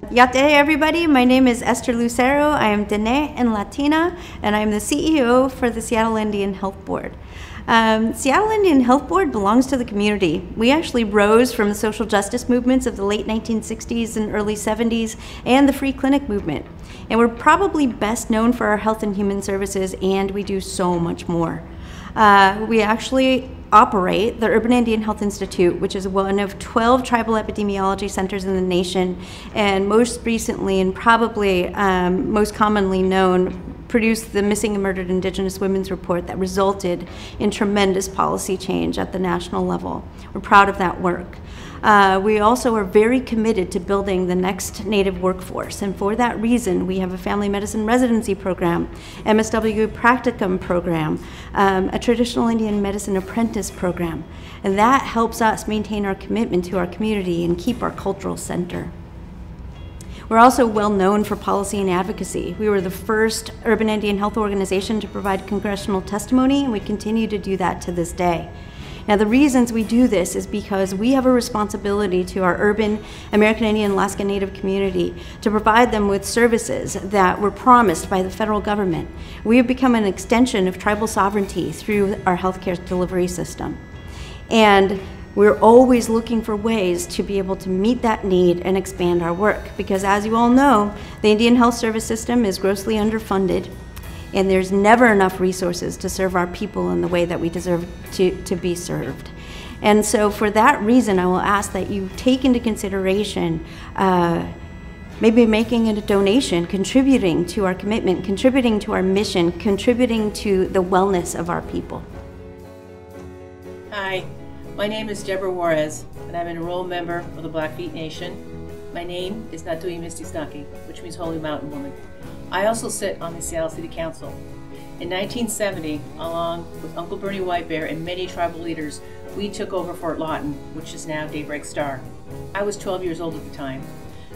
Yate everybody, my name is Esther Lucero. I am Dene and Latina, and I am the CEO for the Seattle Indian Health Board. Seattle Indian Health Board belongs to the community. We actually rose from the social justice movements of the late 1960s and early 70s and the free clinic movement. And we're probably best known for our health and human services, and we do so much more. We actually operate the Urban Indian Health Institute, which is one of 12 tribal epidemiology centers in the nation, and most recently and probably most commonly known, produced the Missing and Murdered Indigenous Women's Report that resulted in tremendous policy change at the national level. We're proud of that work. We also are very committed to building the next Native workforce, and for that reason we have a family medicine residency program, MSW practicum program, a traditional Indian medicine apprentice program, and that helps us maintain our commitment to our community and keep our cultural center. We're also well known for policy and advocacy. We were the first urban Indian health organization to provide congressional testimony, and we continue to do that to this day. Now, the reasons we do this is because we have a responsibility to our urban American Indian Alaska Native community to provide them with services that were promised by the federal government. We have become an extension of tribal sovereignty through our healthcare delivery system. And we're always looking for ways to be able to meet that need and expand our work, because as you all know, the Indian health service system is grossly underfunded, and there's never enough resources to serve our people in the way that we deserve to be served. And so for that reason, I will ask that you take into consideration maybe making a donation, contributing to our commitment, contributing to our mission, contributing to the wellness of our people. Hi, my name is Debora Juarez, and I'm an enrolled member of the Blackfeet Nation. My name is Natui Mistisnaki, which means Holy Mountain Woman. I also sit on the Seattle City Council. In 1970, along with Uncle Bernie Whitebear and many tribal leaders, we took over Fort Lawton, which is now Daybreak Star. I was 12 years old at the time.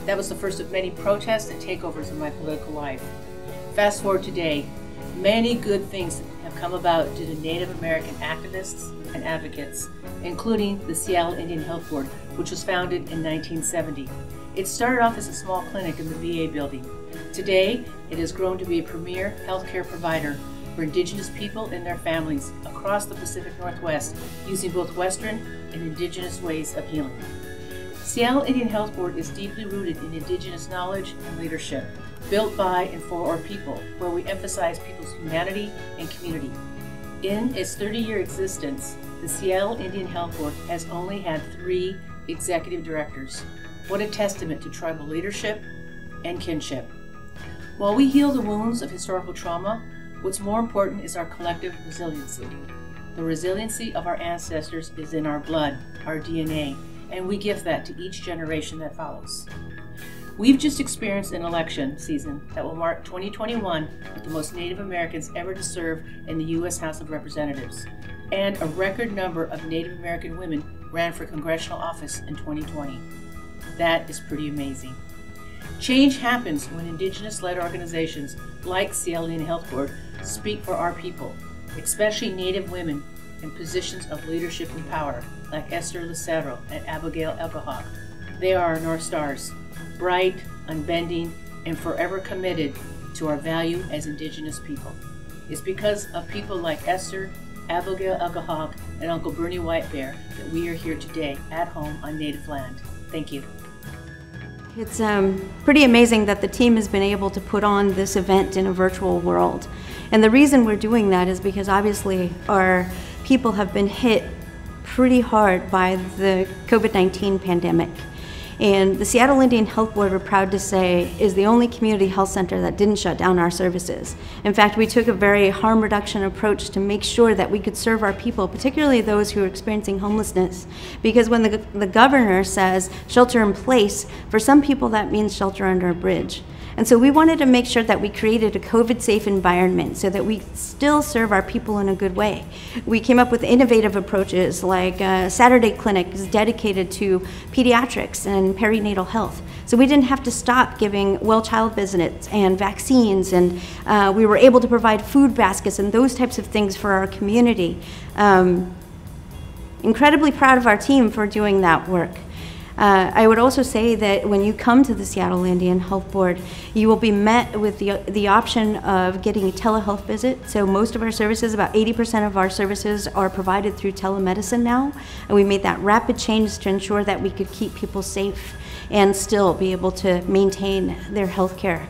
That was the first of many protests and takeovers in my political life. Fast forward today, many good things have come about due to Native American activists and advocates, including the Seattle Indian Health Board, which was founded in 1970. It started off as a small clinic in the VA building. Today, it has grown to be a premier healthcare provider for Indigenous people and their families across the Pacific Northwest, using both Western and Indigenous ways of healing. Seattle Indian Health Board is deeply rooted in Indigenous knowledge and leadership, built by and for our people, where we emphasize people's humanity and community. In its 30-year existence, the Seattle Indian Health Board has only had 3 executive directors. What a testament to tribal leadership and kinship. While we heal the wounds of historical trauma, what's more important is our collective resiliency. The resiliency of our ancestors is in our blood, our DNA, and we give that to each generation that follows. We've just experienced an election season that will mark 2021 with the most Native Americans ever to serve in the U.S. House of Representatives, and a record number of Native American women ran for congressional office in 2020. That is pretty amazing. Change happens when Indigenous-led organizations like Seattle Indian Health Board speak for our people, especially Native women in positions of leadership and power, like Esther Lucero and Abigail. They are our North Stars, bright, unbending, and forever committed to our value as Indigenous people. It's because of people like Esther, Abigail, and Uncle Bernie Whitebear that we are here today at home on Native land. Thank you. It's pretty amazing that the team has been able to put on this event in a virtual world. And the reason we're doing that is because obviously our people have been hit pretty hard by the COVID-19 pandemic. And the Seattle Indian Health Board, we're proud to say, is the only community health center that didn't shut down our services. In fact, we took a very harm reduction approach to make sure that we could serve our people, particularly those who are experiencing homelessness. Because when the governor says shelter in place, for some people that means shelter under a bridge. And so we wanted to make sure that we created a COVID-safe environment so that we still serve our people in a good way. We came up with innovative approaches like Saturday Clinic is dedicated to pediatrics and perinatal health. So we didn't have to stop giving well child visits and vaccines, and we were able to provide food baskets and those types of things for our community. Incredibly proud of our team for doing that work. I would also say that when you come to the Seattle Indian Health Board, you will be met with the option of getting a telehealth visit. So most of our services, about 80% of our services, are provided through telemedicine now, and we made that rapid change to ensure that we could keep people safe and still be able to maintain their health care.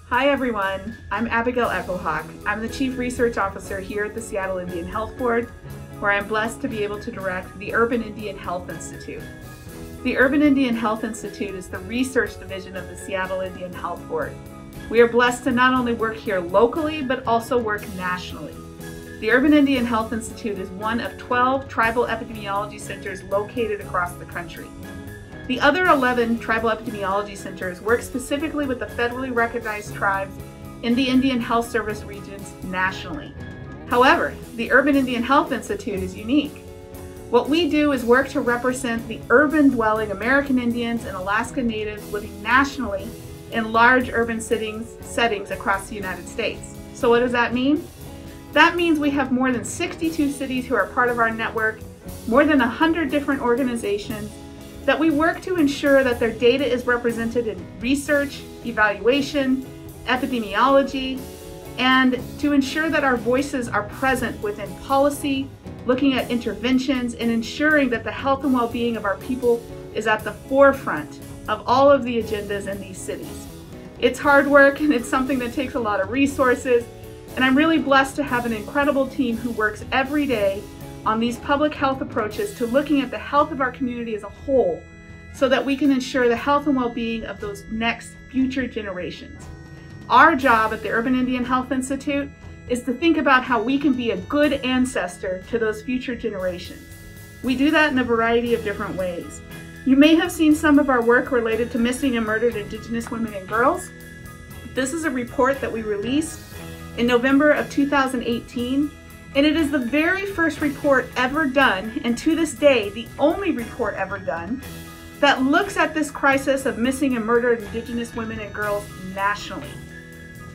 Hi everyone, I'm Abigail Echohawk. I'm the Chief Research Officer here at the Seattle Indian Health Board, where I'm blessed to be able to direct the Urban Indian Health Institute. The Urban Indian Health Institute is the research division of the Seattle Indian Health Board. We are blessed to not only work here locally, but also work nationally. The Urban Indian Health Institute is one of 12 tribal epidemiology centers located across the country. The other 11 tribal epidemiology centers work specifically with the federally recognized tribes in the Indian Health Service regions nationally. However, the Urban Indian Health Institute is unique. What we do is work to represent the urban-dwelling American Indians and Alaska Natives living nationally in large urban settings across the United States. So what does that mean? That means we have more than 62 cities who are part of our network, more than 100 different organizations, that we work to ensure that their data is represented in research, evaluation, epidemiology, and to ensure that our voices are present within policy, looking at interventions, and ensuring that the health and well-being of our people is at the forefront of all of the agendas in these cities. It's hard work and it's something that takes a lot of resources, and I'm really blessed to have an incredible team who works every day on these public health approaches to looking at the health of our community as a whole so that we can ensure the health and well-being of those next future generations. Our job at the Urban Indian Health Institute is to think about how we can be a good ancestor to those future generations. We do that in a variety of different ways. You may have seen some of our work related to missing and murdered Indigenous women and girls. This is a report that we released in November of 2018, and it is the very first report ever done, and to this day, the only report ever done, that looks at this crisis of missing and murdered Indigenous women and girls nationally.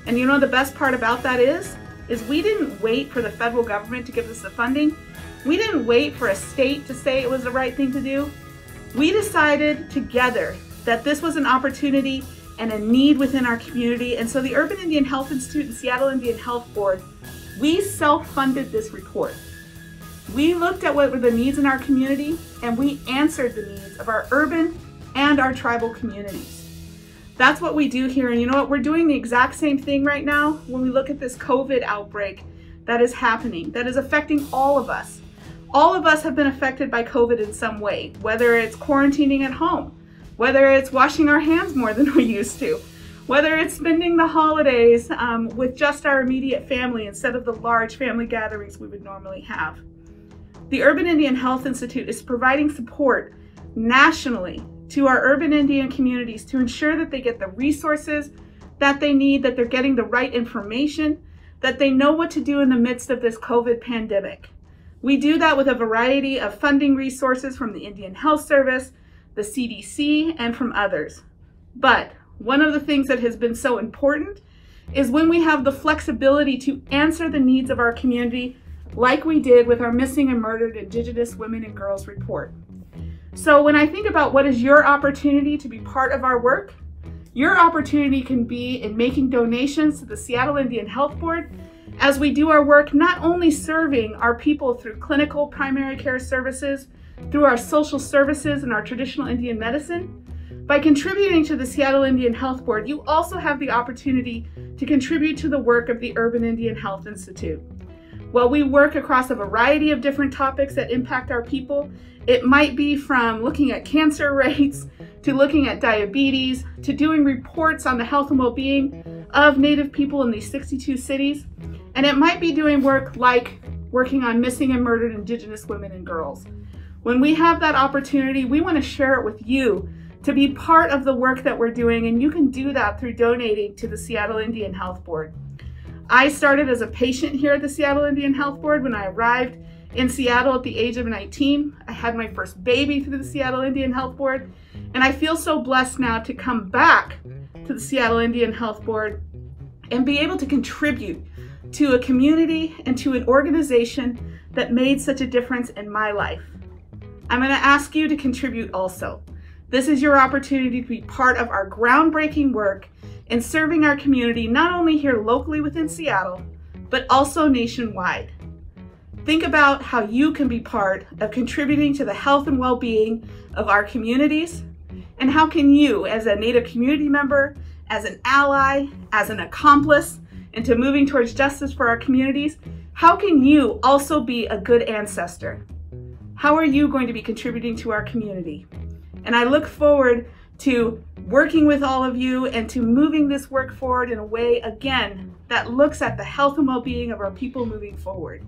And you know the best part about that is we didn't wait for the federal government to give us the funding. We didn't wait for a state to say it was the right thing to do. We decided together that this was an opportunity and a need within our community. And so the Urban Indian Health Institute and Seattle Indian Health Board, we self-funded this report. We looked at what were the needs in our community, and we answered the needs of our urban and our tribal communities. That's what we do here, and you know what? We're doing the exact same thing right now when we look at this COVID outbreak that is happening, that is affecting all of us. All of us have been affected by COVID in some way, whether it's quarantining at home, whether it's washing our hands more than we used to, whether it's spending the holidays with just our immediate family instead of the large family gatherings we would normally have. The Urban Indian Health Institute is providing support nationally to our urban Indian communities to ensure that they get the resources that they need, that they're getting the right information, that they know what to do in the midst of this COVID pandemic. We do that with a variety of funding resources from the Indian Health Service, the CDC, and from others. But one of the things that has been so important is when we have the flexibility to answer the needs of our community, like we did with our missing and murdered Indigenous women and girls report. So when I think about what is your opportunity to be part of our work, your opportunity can be in making donations to the Seattle Indian Health Board as we do our work not only serving our people through clinical primary care services, through our social services and our traditional Indian medicine. By contributing to the Seattle Indian Health Board, you also have the opportunity to contribute to the work of the Urban Indian Health Institute. While we work across a variety of different topics that impact our people, it might be from looking at cancer rates, to looking at diabetes, to doing reports on the health and well-being of Native people in these 62 cities. And it might be doing work like working on missing and murdered Indigenous women and girls. When we have that opportunity, we want to share it with you to be part of the work that we're doing, and you can do that through donating to the Seattle Indian Health Board. I started as a patient here at the Seattle Indian Health Board when I arrived in Seattle at the age of 19. I had my first baby through the Seattle Indian Health Board, and I feel so blessed now to come back to the Seattle Indian Health Board and be able to contribute to a community and to an organization that made such a difference in my life. I'm going to ask you to contribute also. This is your opportunity to be part of our groundbreaking work in serving our community, not only here locally within Seattle, but also nationwide. Think about how you can be part of contributing to the health and well-being of our communities, and how can you, as a Native community member, as an ally, as an accomplice into moving towards justice for our communities, how can you also be a good ancestor? How are you going to be contributing to our community? And I look forward to working with all of you and to moving this work forward in a way, again, that looks at the health and well-being of our people moving forward.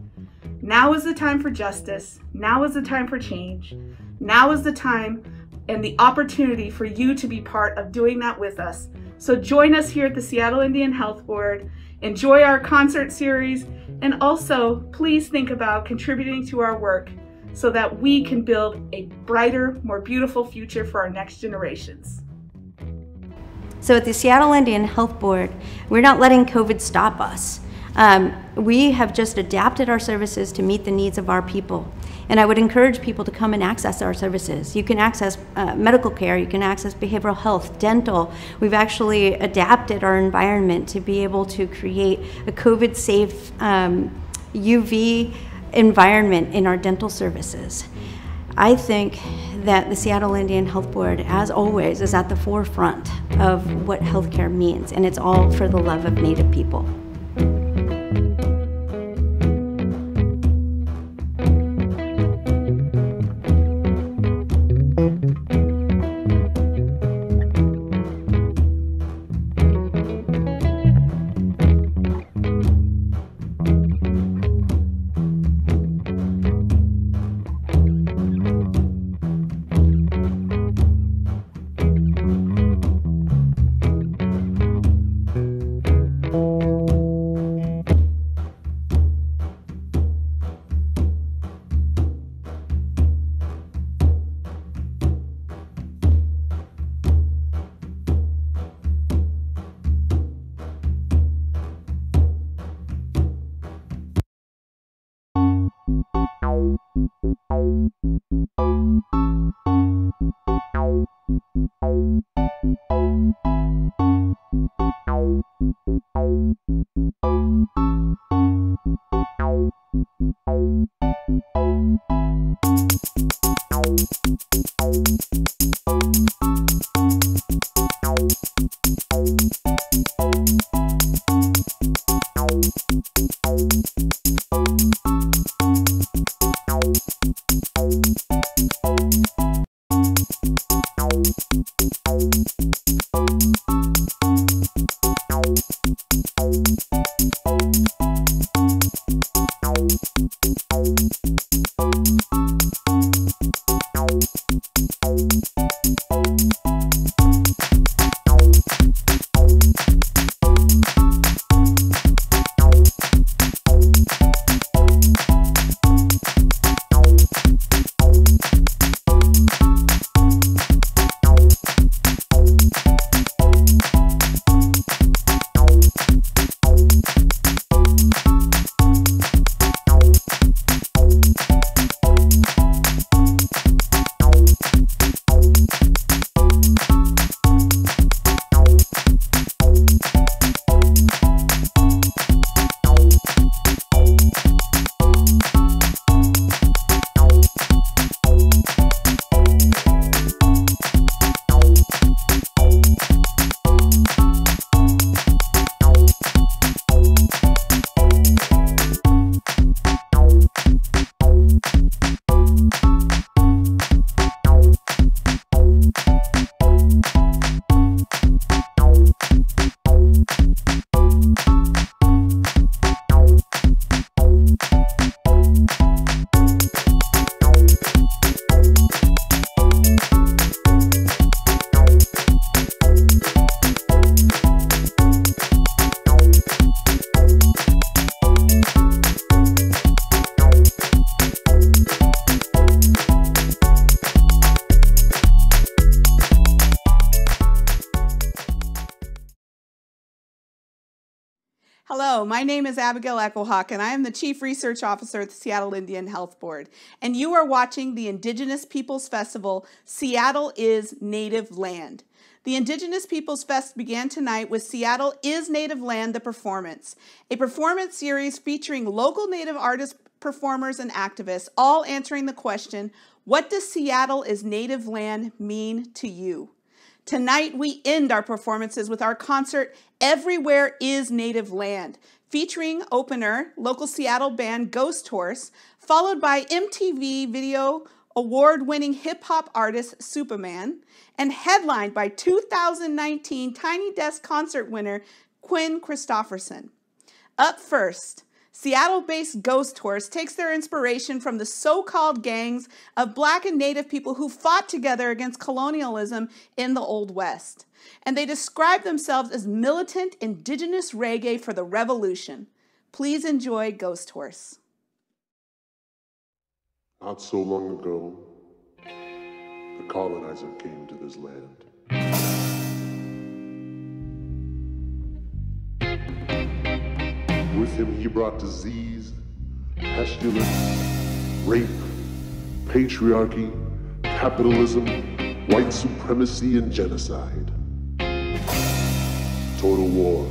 Now is the time for justice. Now is the time for change. Now is the time and the opportunity for you to be part of doing that with us. So join us here at the Seattle Indian Health Board. Enjoy our concert series, and also please think about contributing to our work so that we can build a brighter, more beautiful future for our next generations. So at the Seattle Indian Health Board, we're not letting COVID stop us. We have just adapted our services to meet the needs of our people. And I would encourage people to come and access our services. You can access medical care, you can access behavioral health, dental. We've actually adapted our environment to be able to create a COVID-safe UV environment in our dental services. I think that the Seattle Indian Health Board, as always, is at the forefront of what healthcare means, and it's all for the love of Native people. Hello, my name is Abigail Echohawk, and I am the Chief Research Officer at the Seattle Indian Health Board. And you are watching the Indigenous Peoples Festival, Seattle is Native Land. The Indigenous Peoples Fest began tonight with Seattle is Native Land, the Performance, a performance series featuring local Native artists, performers, and activists, all answering the question, what does Seattle is Native Land mean to you? Tonight, we end our performances with our concert, Everywhere is Native Land, featuring opener, local Seattle band Ghost Horse, followed by MTV Video Award-winning hip-hop artist Supaman, and headlined by 2019 Tiny Desk concert winner Quinn Christopherson. Up first, Seattle-based Ghost Horse takes their inspiration from the so-called gangs of Black and Native people who fought together against colonialism in the Old West. And they describe themselves as militant indigenous reggae for the revolution. Please enjoy Ghost Horse. Not so long ago, the colonizer came to this land. With him he brought disease, pestilence, rape, patriarchy, capitalism, white supremacy, and genocide. Total war.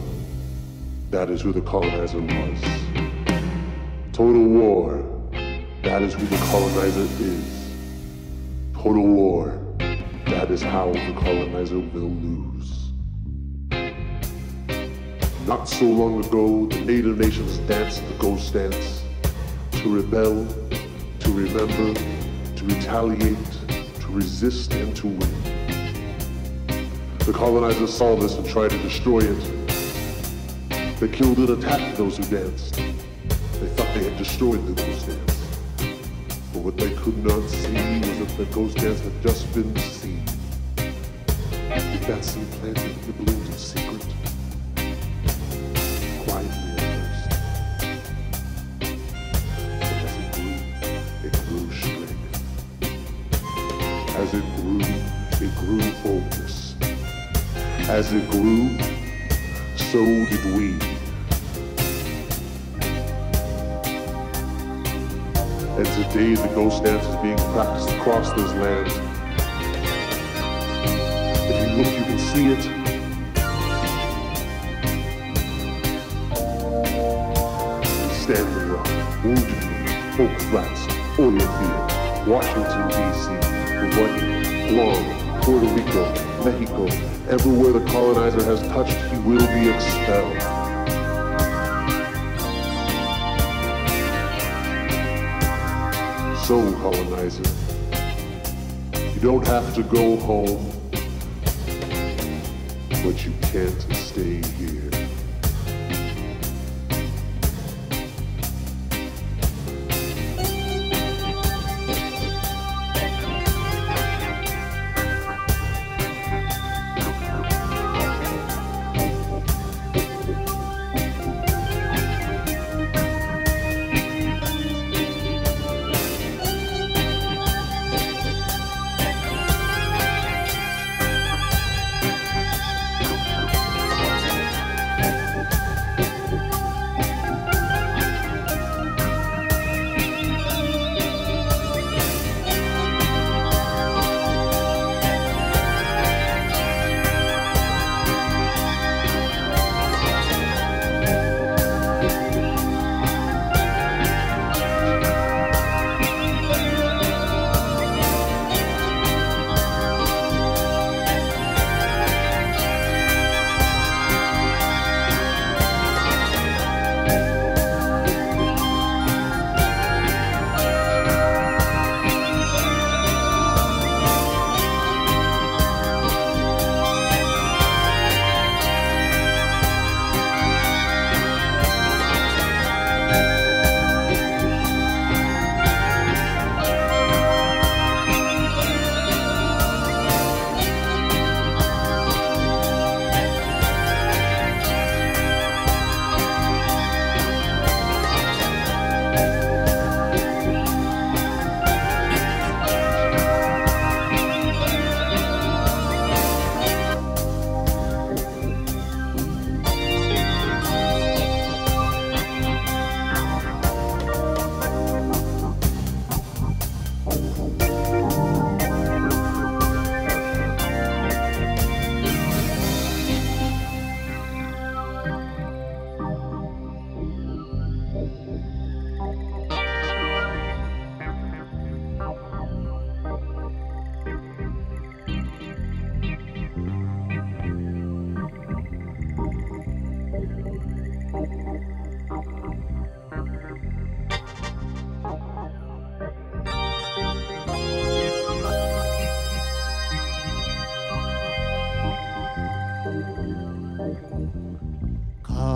That is who the colonizer was. Total war. That is who the colonizer is. Total war. That is how the colonizer will lose. Not so long ago, the Native nations danced the ghost dance to rebel, to remember, to retaliate, to resist, and to win. The colonizers saw this and tried to destroy it. They killed and attacked those who danced. They thought they had destroyed the ghost dance. But what they could not see was that the ghost dance had just been the seed. With that seed planted in the blooms of secret, quietly at first. But as it grew strength. As it grew boldness. As it grew, so did we. And today the ghost dance is being practiced across those lands. If you look, you can see it. Standing Rock, Wounded Knee, Oak Flats, Oil Field, Washington, D.C., Hawaii, Guam, Puerto Rico, Mexico, everywhere the colonizer has touched, he will be expelled. So, colonizer, you don't have to go home, but you can't stay here.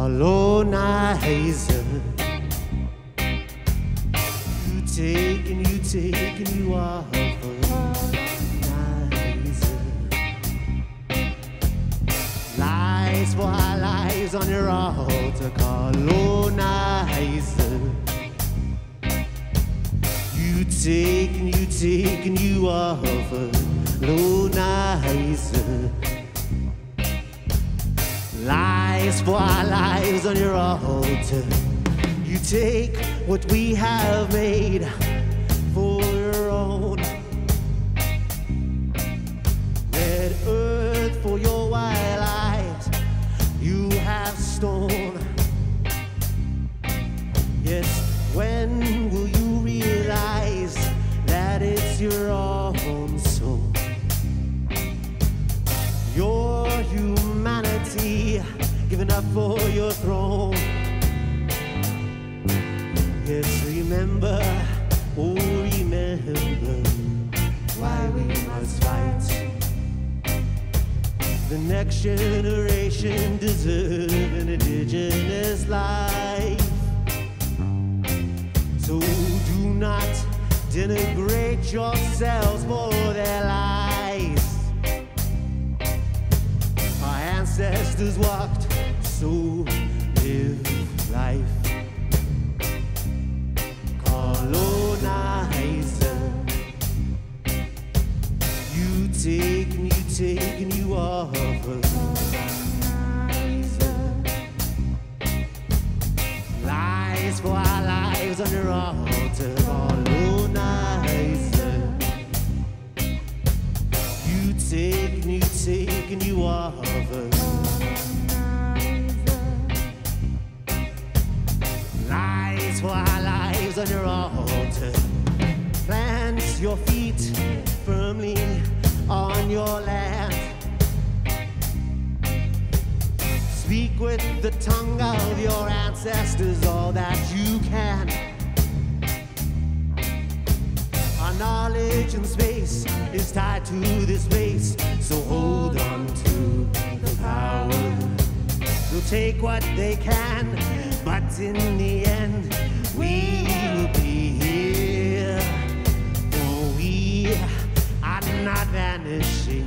Colonizer, you take and you are colonizer. Lies for our lives on your altar, colonizer. You take and you are colonizer. Lies for our lives on your altar. You take what we have made for your own. Red earth for your wild eyes you have stolen. Yes, when will you realize that it's your own soul? Your humanity given up for your throne. Yes, remember, oh remember why we must fight. The next generation deserve an indigenous life. So do not denigrate yourselves for their lives. Our ancestors walked, so live life. Colonizer, you take and you offer. Lies for our lives on your altar. Colonizer, you take and you offer. Lies for our lives on your altar. Plant your feet firmly on your land. Speak with the tongue of your ancestors all that you can. Our knowledge and space is tied to this place, so hold on to the power. They'll take what they can, but in the end, we will be here. For we are not vanishing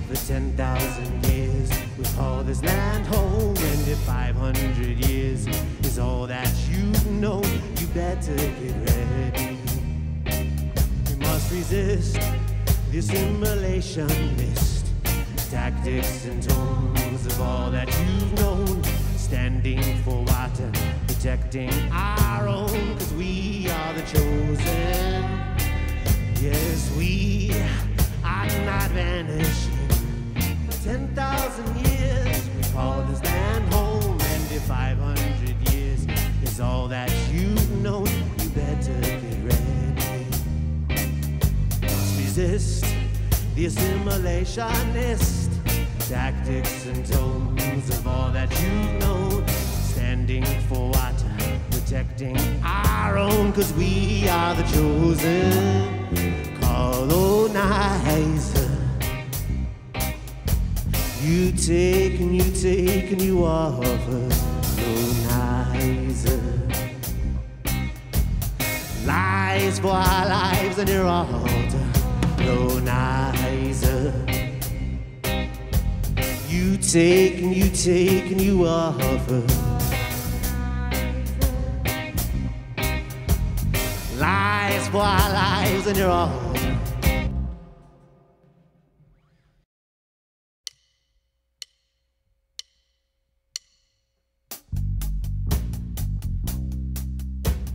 for 10,000 years. We call this land home, and if 500 years is all that you've known, you better get ready. We must resist the assimilationist tactics and tones of all that you've known. Standing for water, protecting our own, 'cause we are the chosen. Yes, we are not vanishing for 10,000 years. We call this land home, and if 500 years is all that you've known, you better get ready. Must resist the assimilationist tactics and tones of all that you've known. Standing for water, protecting our own, 'cause we are the chosen. Colonizer, you take and you offer. Colonizer, lies for our lives on your altar. Colonizer, you take and you offer. Lies for our lives and your altar.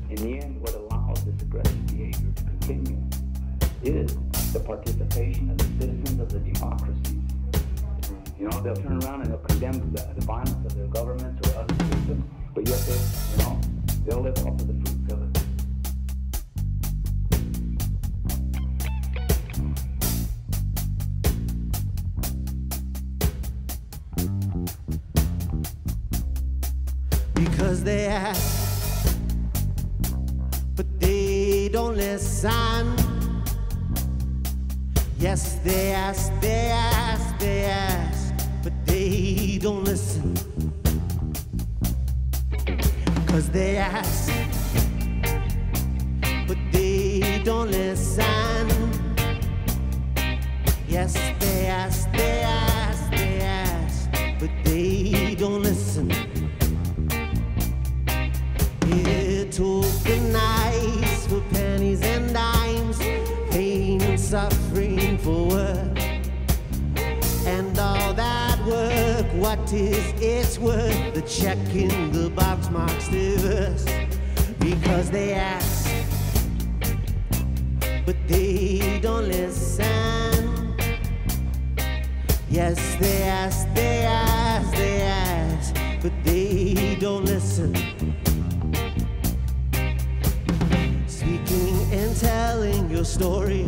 In the end, what allows this aggressive behavior to continue is the participation of the citizens of the democracies. You know, they'll turn around and they'll condemn the violence of their governments or other systems, but yet they, you know, they'll live off of the fruits of it. Because they ask, but they don't listen. Yes, they ask, they ask, they ask, but they don't listen. Because they ask, but they don't listen. Yes, they ask, they ask, they ask, but they don't listen. It organized for pennies and dimes, pain and suffering for work. And all that work, what is its worth? The check in the box marks diverse. Because they ask, but they don't listen. Yes, they ask, they ask, they ask, but they don't listen. Speaking and telling your story,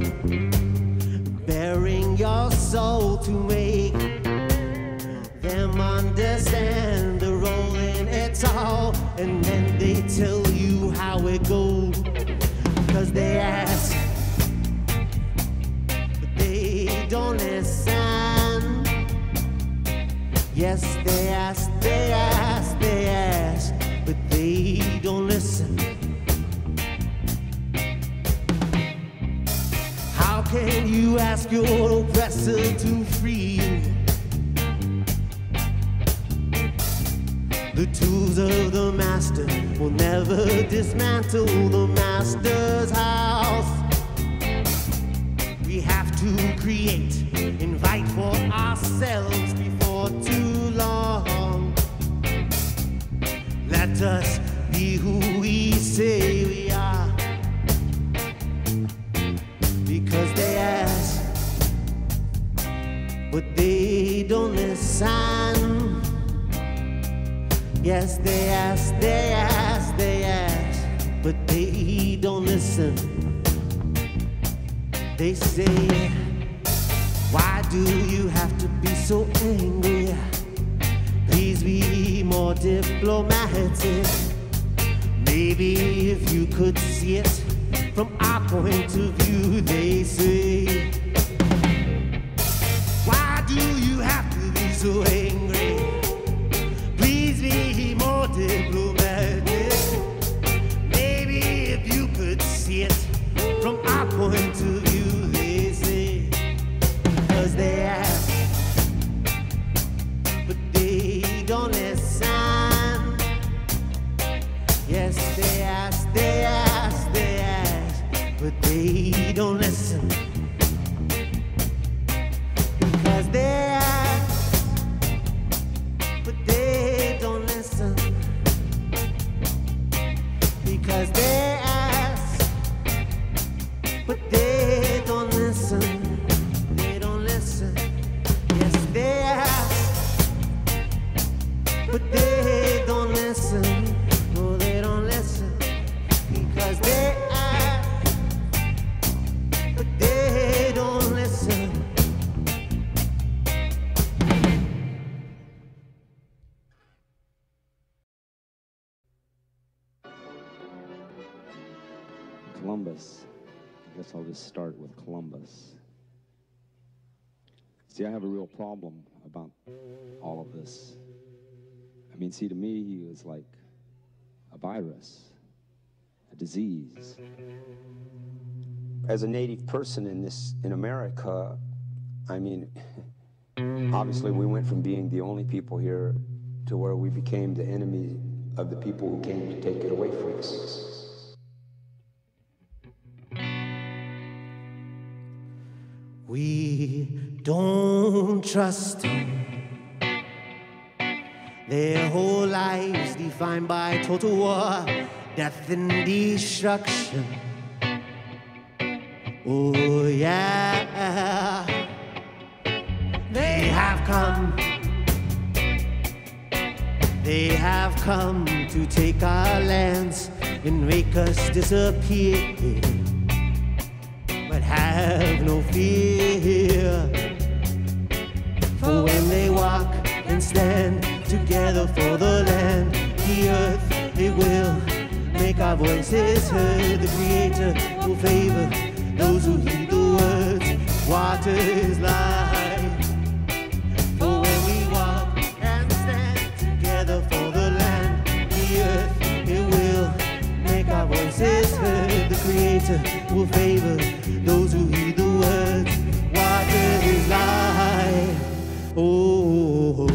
bearing your soul to make them understand the role in it all, and then they tell you how it goes. Because they ask, but they don't listen. Yes, they ask, they ask, they ask, but they don't listen. How can you ask your oppressor to free you? The tools of the master will never dismantle the master's house. We have to create, invite for ourselves before too long. Let us be who we say we are. Because they ask, but they don't listen. Yes, they ask, they ask, they ask, but they don't listen. They say, why do you have to be so angry? Please be more diplomatic. Maybe if you could see it from our point of view, they say, why do you have to be so angry? Please be more diplomatic. Maybe if you could see it from our point of view, they say, because they ask, but they don't listen. Yes, they ask, they ask, they ask, but they don't listen. Because they ask, but they don't listen. Because they ask, but they don't listen. They don't listen. Yes, they ask, but they don't listen. No, they don't listen. Because they ask, but they don't listen. Columbus. I guess I'll just start with Columbus. See, I have a real problem about all of this. I mean, see, to me, he was like a virus, a disease. As a native person in America, I mean, obviously we went from being the only people here to where we became the enemy of the people who came to take it away from us. We don't trust them. Their whole lives defined by total war, death and destruction. Oh yeah, they have come. They have come to take our lands and make us disappear. But have no fear, for when they walk and stand together for the land, the earth, it will make our voices heard. The Creator will favor those who heed the words. Water is life. For when we walk and stand together for the land, the earth, it will make our voices heard. The Creator will favor those who heed the words. Water is life. Oh.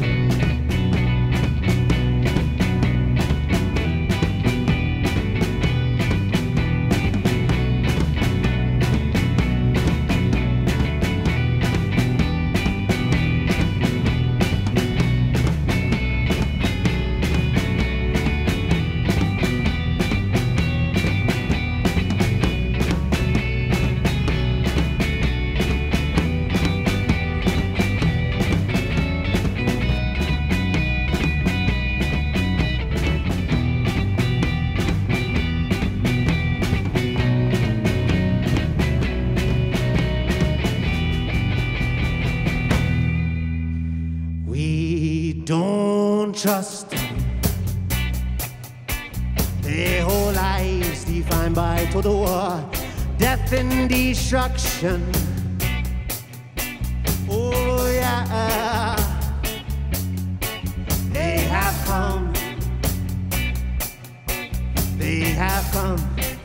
Trust their whole lives defined by total war, death and destruction. Oh yeah, they have come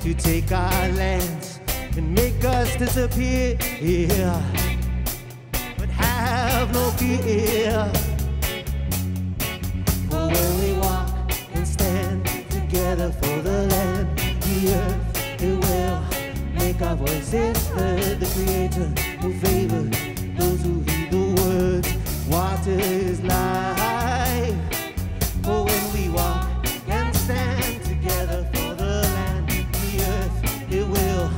to take our lands and make us disappear. But have no fear. When we walk and stand together for the land, the earth, it will make our voices heard. The Creator will favor those who heed the words. Water is life. For when we walk and stand together for the land, the earth, it will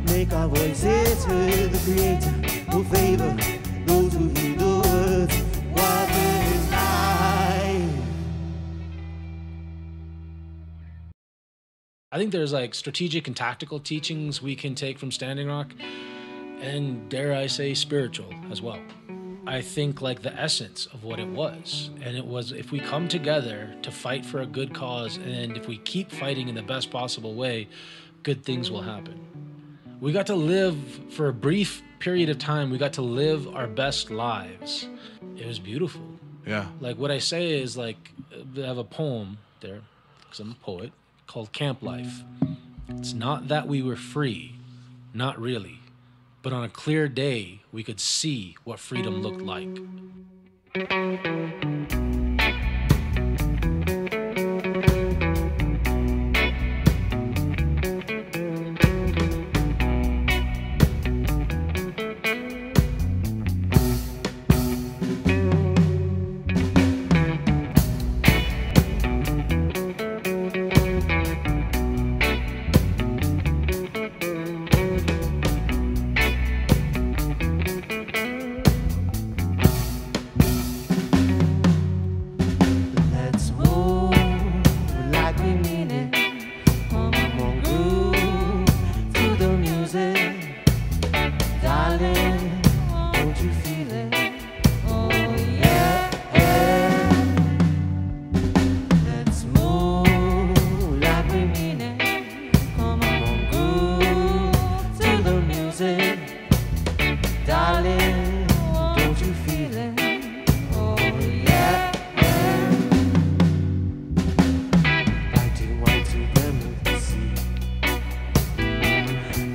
make our voices heard. The Creator will favor those who heed the words. Water is life. I think there's like strategic and tactical teachings we can take from Standing Rock, and dare I say spiritual as well. I think like the essence of what it was, and it was if we come together to fight for a good cause, and if we keep fighting in the best possible way, good things will happen. We got to live for a brief period of time, we got to live our best lives. It was beautiful. Yeah. Like what I say is like, I have a poem there, because I'm a poet, called Camp Life. It's not that we were free, not really, but on a clear day, we could see what freedom looked like.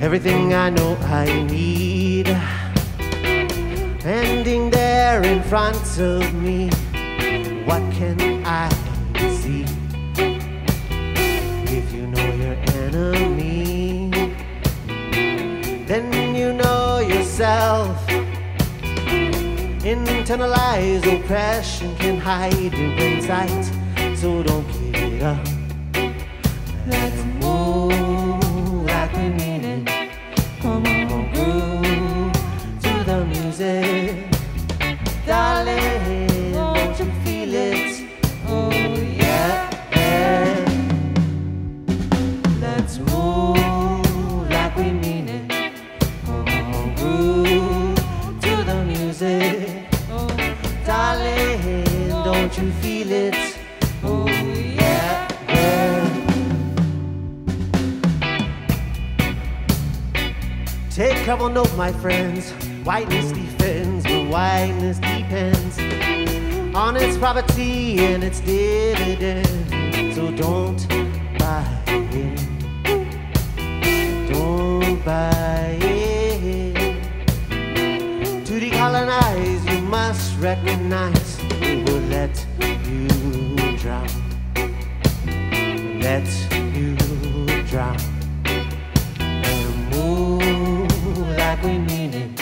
Everything I know I need, standing there in front of me. What can I see? If you know your enemy, then you know yourself. Internalized oppression can hide in plain sight, so don't give it up. Let's move like we mean it. Come on, girl. don't you feel it? Oh yeah, yeah. Take couple note, my friends. Whiteness defends, but whiteness depends on its property and its dividend. So don't buy it. Don't buy it. To decolonize, you must recognize it will let you drown. Let you drown. And move like we mean it.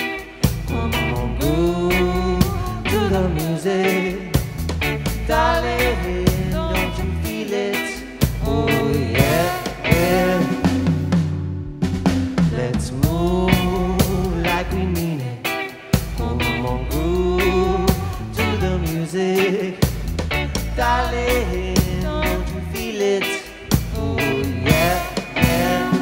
Come on, groove to the music. Darling, don't you feel it? Oh yeah, yeah. Let's move like we mean it. Come on, groove to the music. Darling, don't you feel it? Oh yeah, yeah.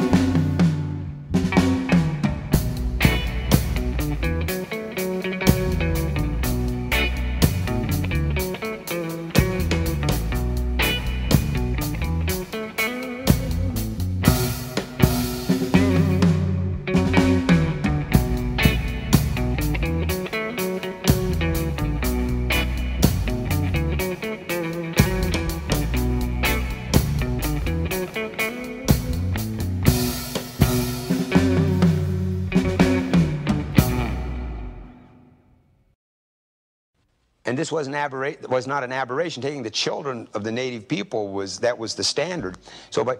And this was not an aberration. Taking the children of the native people was the standard. So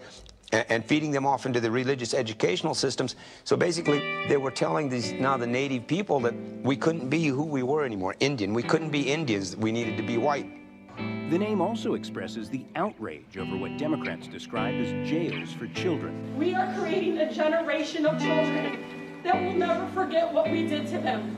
and feeding them off into the religious educational systems. So basically, they were telling the native people that we couldn't be who we were anymore, Indian. We couldn't be Indians. We needed to be white. The name also expresses the outrage over what Democrats describe as jails for children. We are creating a generation of children that will never forget what we did to them.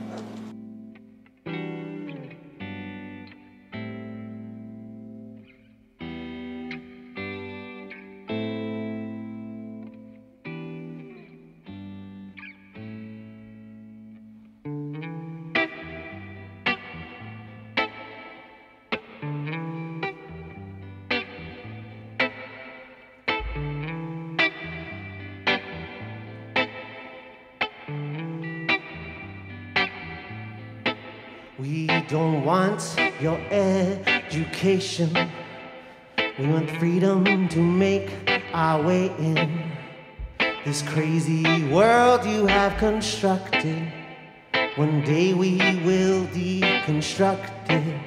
We don't want your education. We want freedom to make our way in this crazy world you have constructed. One day we will deconstruct it.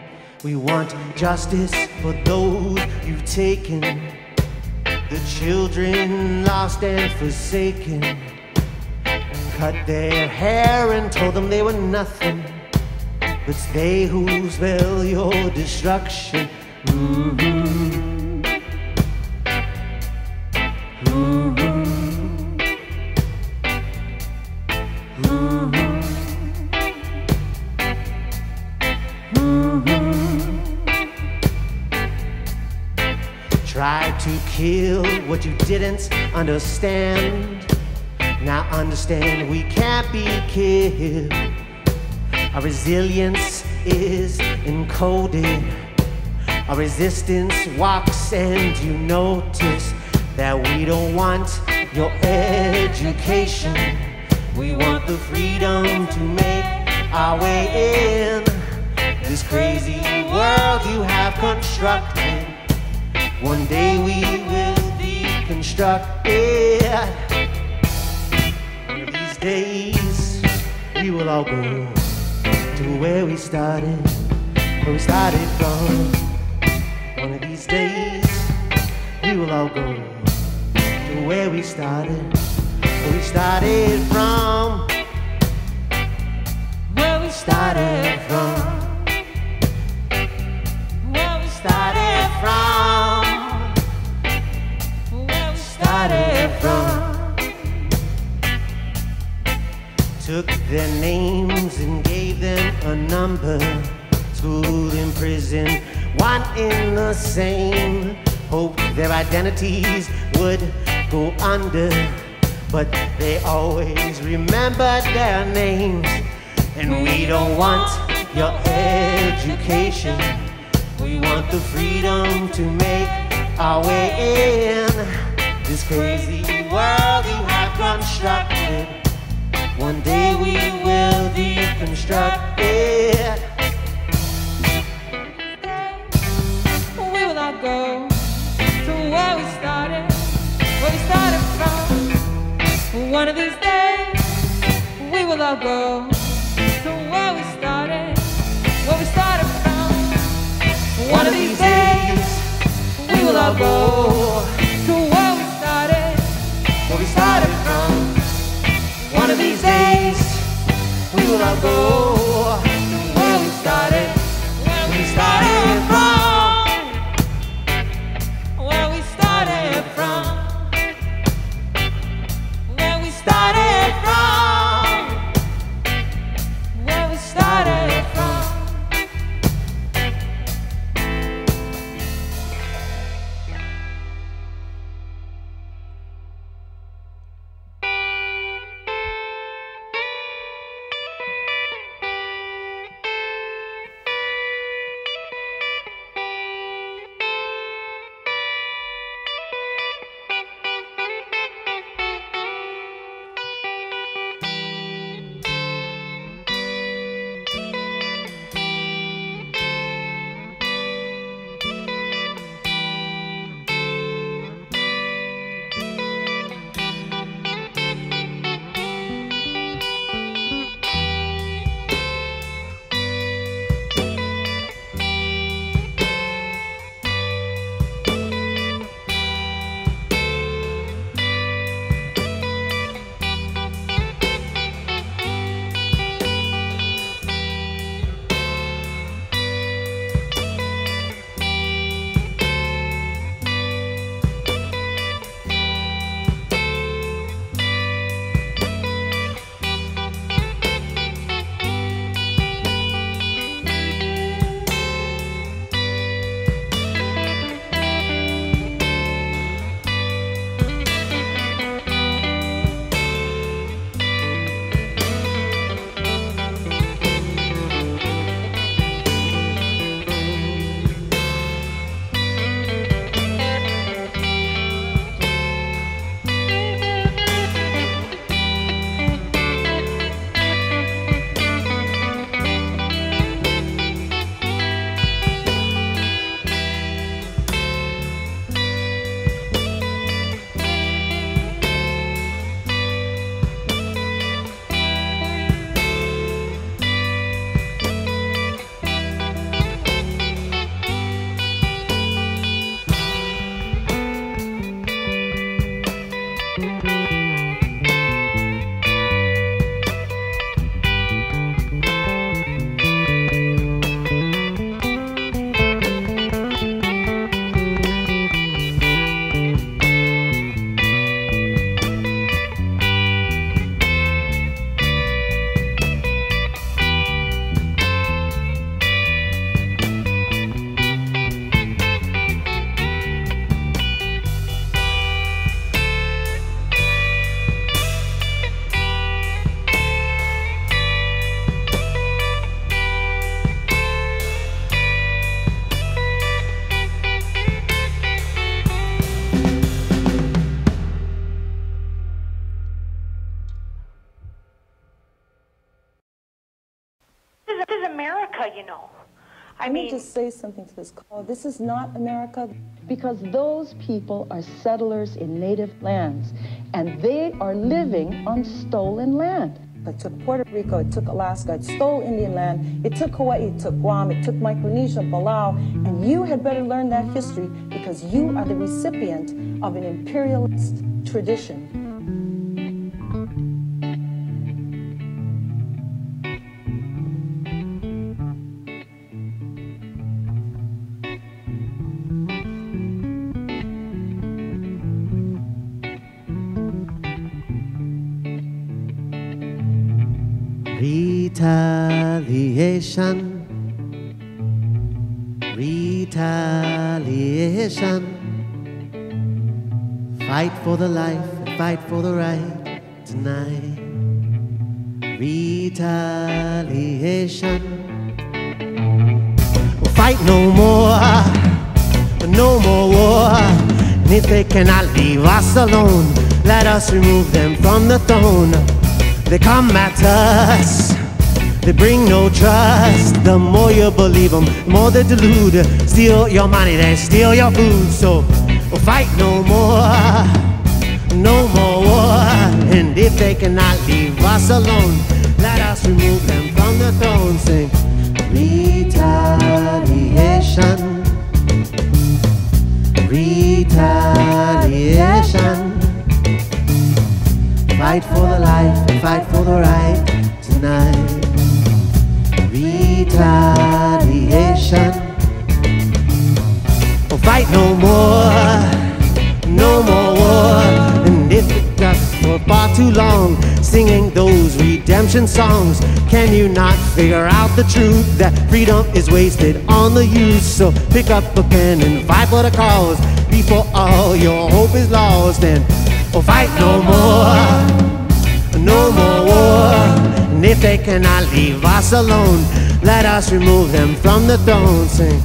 We want justice for those you've taken, the children lost and forsaken. Cut their hair and told them they were nothing. But it's they who spell your destruction. Try to kill what you didn't understand. Now understand we can't be killed. Our resilience is encoded. Our resistance walks, and you notice that we don't want your education. We want the freedom to make our way in this crazy world you have constructed. One day we will deconstruct it. One of these days we will all go to where we started from. One of these days, we will all go to where we started from. Where we started from. Where we started from. Where we started from. Took their names and gave them a number. School and prison, one in the same. Hoped their identities would go under, but they always remembered their names. And we don't want your education. We want the freedom to make our way in this crazy world you have constructed. One day we will deconstruct it. We will not go to where we started from. One of these days, we will all go to where we started from. One of these days, we will all go to where we started from. One of these days, we will all go to where we started from. Where we started from. Where we started from. Where we started from. America, you know. Let me just say something to this call. This is not America. Because those people are settlers in native lands, and they are living on stolen land. It took Puerto Rico, it took Alaska, it stole Indian land, it took Hawaii, it took Guam, it took Micronesia, Palau, and you had better learn that history because you are the recipient of an imperialist tradition. Retaliation, retaliation. Fight for the life, fight for the right tonight. Retaliation. We'll fight no more, no more war. And if they cannot leave us alone, let us remove them from the throne. They come at us, they bring no trust. The more you believe them, the more they delude. Steal your money, they steal your food. So fight no more, no more war. And if they cannot leave us alone, let us remove them from the throne. Sing retaliation, retaliation. Fight for the life, fight for the right tonight. Retaliation. Oh, fight no more, no more war. And if it goes for far too long, singing those redemption songs, can you not figure out the truth that freedom is wasted on the youth? So pick up a pen and fight for the cause before all your hope is lost. And oh, fight no more, no more war. And if they cannot leave us alone, let us remove them from the throne. Sing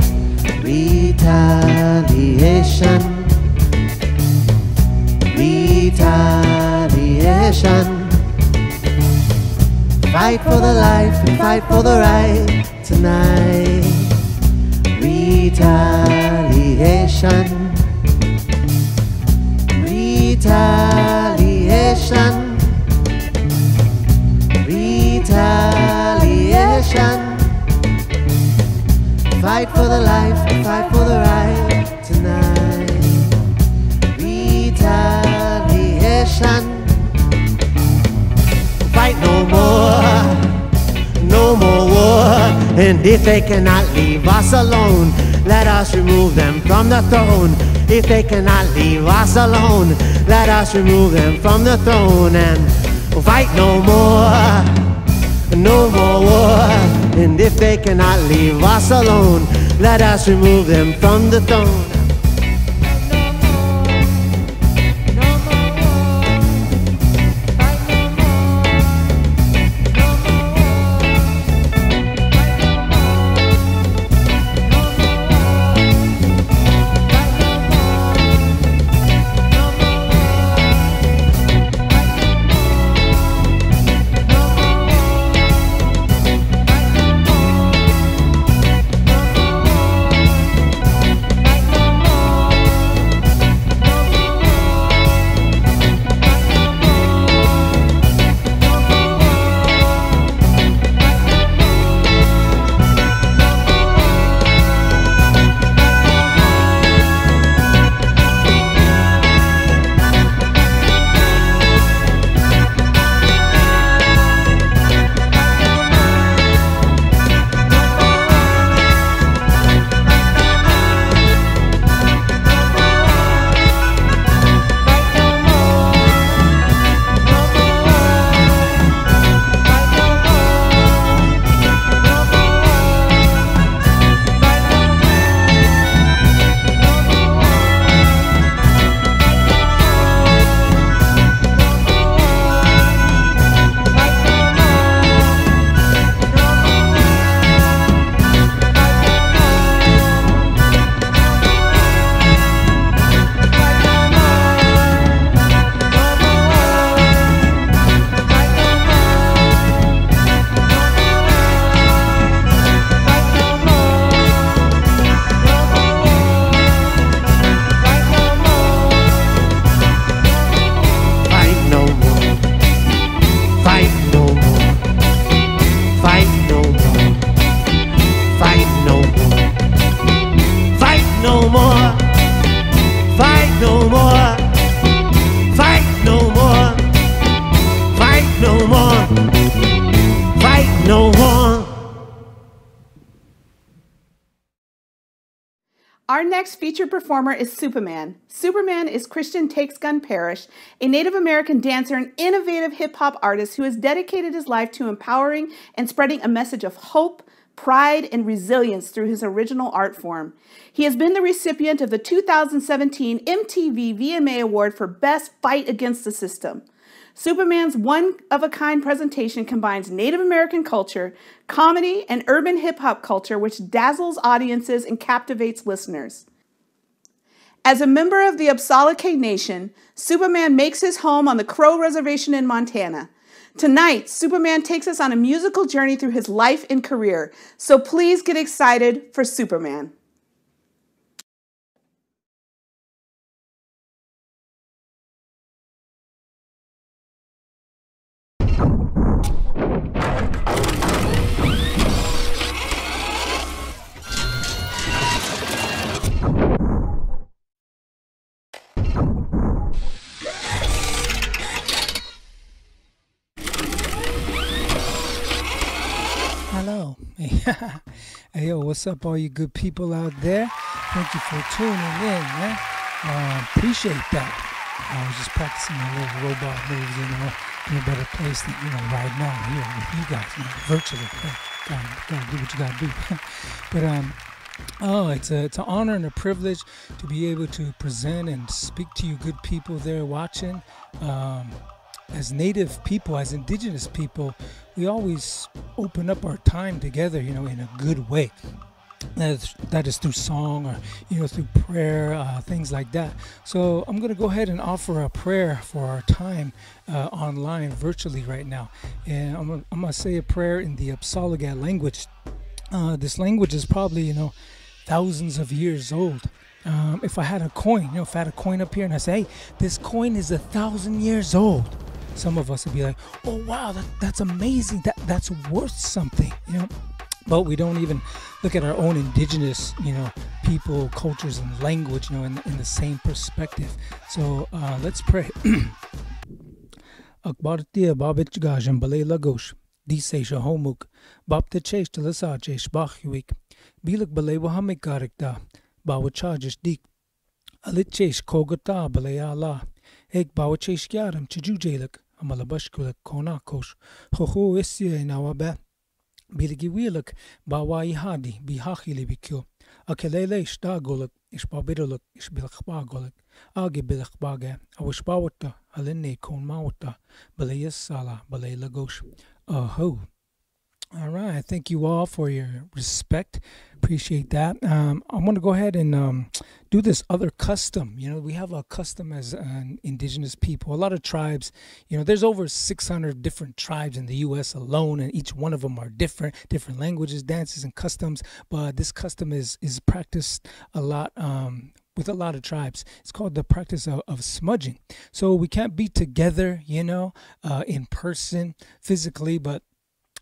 retaliation, retaliation. Fight for the life and fight for the right tonight. Retaliation, retaliation, retaliation. Fight for the life and fight for the right tonight. Retaliation. Fight no more, no more war. And if they cannot leave us alone, let us remove them from the throne. If they cannot leave us alone, let us remove them from the throne. And fight no more, no more war. And if they cannot leave us alone, let us remove them from the throne. Our next featured performer is Supaman. Supaman is Christian Takes Gun Parish, a Native American dancer and innovative hip-hop artist who has dedicated his life to empowering and spreading a message of hope, pride, and resilience through his original art form. He has been the recipient of the 2017 MTV VMA Award for Best Fight Against the System. Supaman's one-of-a-kind presentation combines Native American culture, comedy, and urban hip-hop culture, which dazzles audiences and captivates listeners. As a member of the Ahtna Nation, Supaman makes his home on the Crow Reservation in Montana. Tonight, Supaman takes us on a musical journey through his life and career, so please get excited for Supaman. Hello. Hey, yo, what's up, all you good people out there? Thank you for tuning in, man. Appreciate that. I was just practicing my little robot moves, in a better place than, right now here with you guys, virtually. Gotta do what you gotta do. But, it's an honor and a privilege to be able to present and speak to you good people there watching. As Native people, as Indigenous people, we always open up our time together, in a good way. That is through song or, through prayer, things like that. So I'm going to go ahead and offer a prayer for our time online, virtually right now. And I'm going to say a prayer in the Apsalagat language. This language is probably, thousands of years old. If I had a coin, if I had a coin up here and I say, hey, this coin is 1,000 years old. Some of us would be like, oh, wow, that's amazing. That's worth something, But we don't even look at our own indigenous, people, cultures, and language, in the same perspective. So let's pray. Akbartia babich gajan balay lagosh. Disesha homuk. Bapta chesh telesajesh bachwik. Bilak balay wahamik garikta. Bawachajish dik. Alichesh kogata balay Allah. Ek bawachesh yaram chijujelak. Amalabashkulak kona kosh. Hoho isya inawabe. Bilgi wilak bawai hadi bihachili bikyo. Akelele ishtagolak ishbabidolak ishbilakbagolak. Agi bilakbaga. Awishbawata alinne kon mawata. Balay sala balay lagosh. Oh. All right. Thank you all for your respect. Appreciate that. I'm going to go ahead and do this other custom. We have a custom as Indigenous people. A lot of tribes, there's over 600 different tribes in the U.S. alone, and each one of them are different languages, dances, and customs. But this custom is practiced a lot with a lot of tribes. It's called the practice of smudging. So we can't be together, in person, physically, but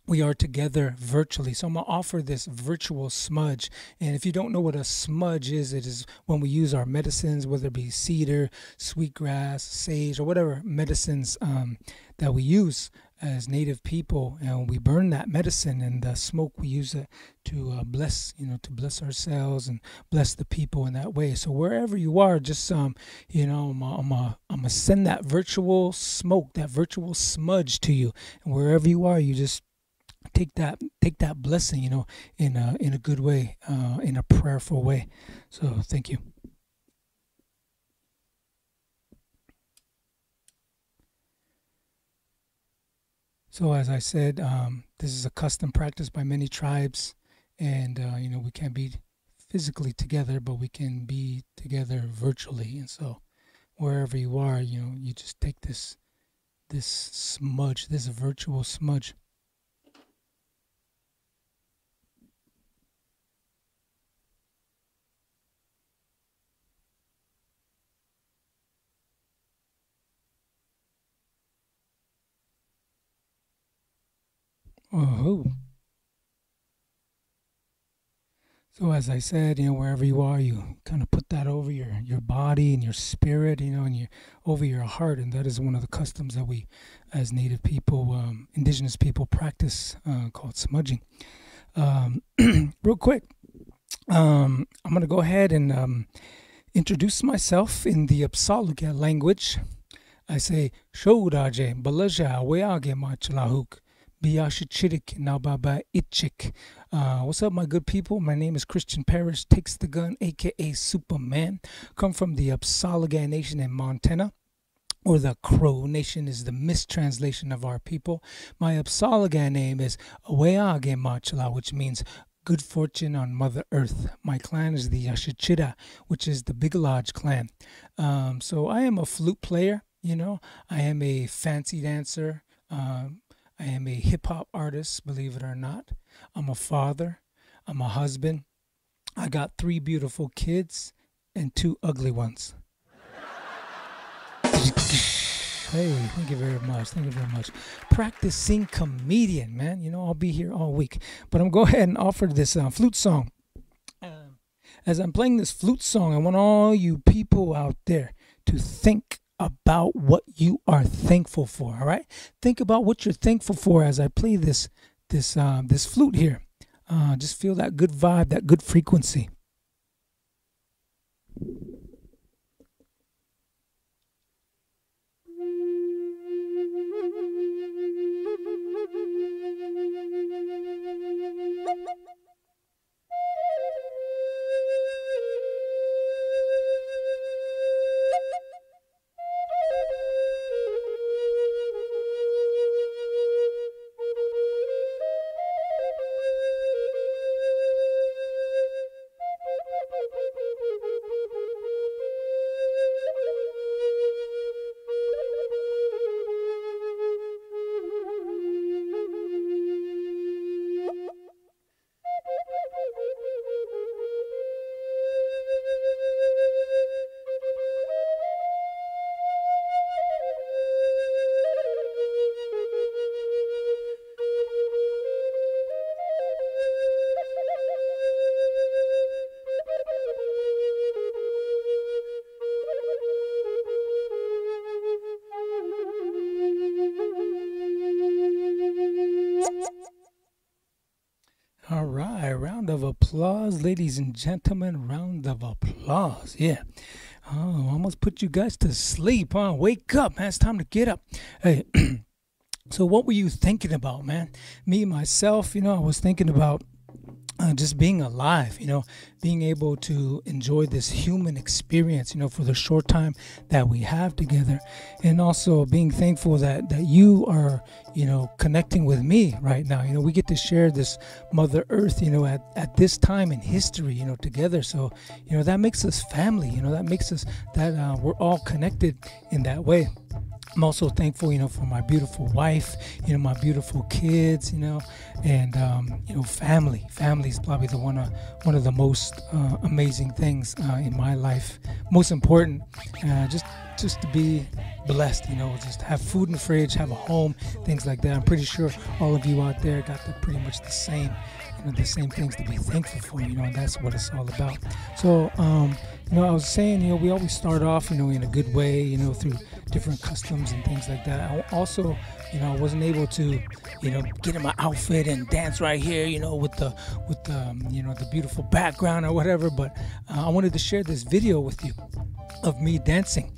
we are together virtually. So I'm going to offer this virtual smudge. And if you don't know what a smudge is, it is when we use our medicines, whether it be cedar, sweetgrass, sage, or whatever medicines that we use as Native people. And we burn that medicine, and the smoke, we use it to bless, to bless ourselves and bless the people in that way. So wherever you are, just, I'm going to send that virtual smoke, that virtual smudge to you. And wherever you are, you just take that blessing, in a good way, in a prayerful way. So thank you. So as I said, this is a custom practice by many tribes, and we can't be physically together, but we can be together virtually. And so wherever you are, you just take this smudge, this virtual smudge. Oh. So as I said, wherever you are, you kind of put that over your body and your spirit, and over your heart. And that is one of the customs that we, as Native people, Indigenous people, practice, called smudging. Real quick, I'm going to go ahead and introduce myself in the Apsalagat language. I say, Shoudaje, Balaja, Weage Machlahuk. What's up, my good people? My name is Christian Parrish, Takes the Gun, aka Supaman. Come from the Apsalagat Nation in Montana. or the Crow Nation is the mistranslation of our people. My Apsalagan name is Aweage Machla, which means good fortune on Mother Earth. My clan is the Yashichira, which is the Bigalaj clan. So I am a flute player, I am a fancy dancer. I am a hip-hop artist, believe it or not. I'm a father. I'm a husband. I got 3 beautiful kids and 2 ugly ones. Hey, thank you very much. Thank you very much. Practicing comedian, man. I'll be here all week. But I'm going to go ahead and offer this flute song. As I'm playing this flute song, I want all you people out there to think about what you are thankful for, all right? Think about what you're thankful for as I play this flute here. Just feel that good vibe, that good frequency. All right, round of applause, ladies and gentlemen, round of applause. Yeah. Oh, almost put you guys to sleep, huh? Wake up, man. It's time to get up. Hey, so what were you thinking about, man? Me, myself, I was thinking about just being alive, being able to enjoy this human experience, for the short time that we have together. And also being thankful that you are, connecting with me right now. We get to share this Mother Earth, at this time in history, together. So, that makes us family, that makes us that we're all connected in that way. I'm also thankful, for my beautiful wife, my beautiful kids, and family. Family is probably one of the most amazing things in my life. Most important, just to be blessed, just have food in the fridge, have a home, things like that. I'm pretty sure all of you out there got pretty much the same things to be thankful for, and that's what it's all about. So, I was saying, we always start off, in a good way, through different customs and things like that. I also, I wasn't able to, get in my outfit and dance right here, with the the beautiful background or whatever. But I wanted to share this video with you of me dancing.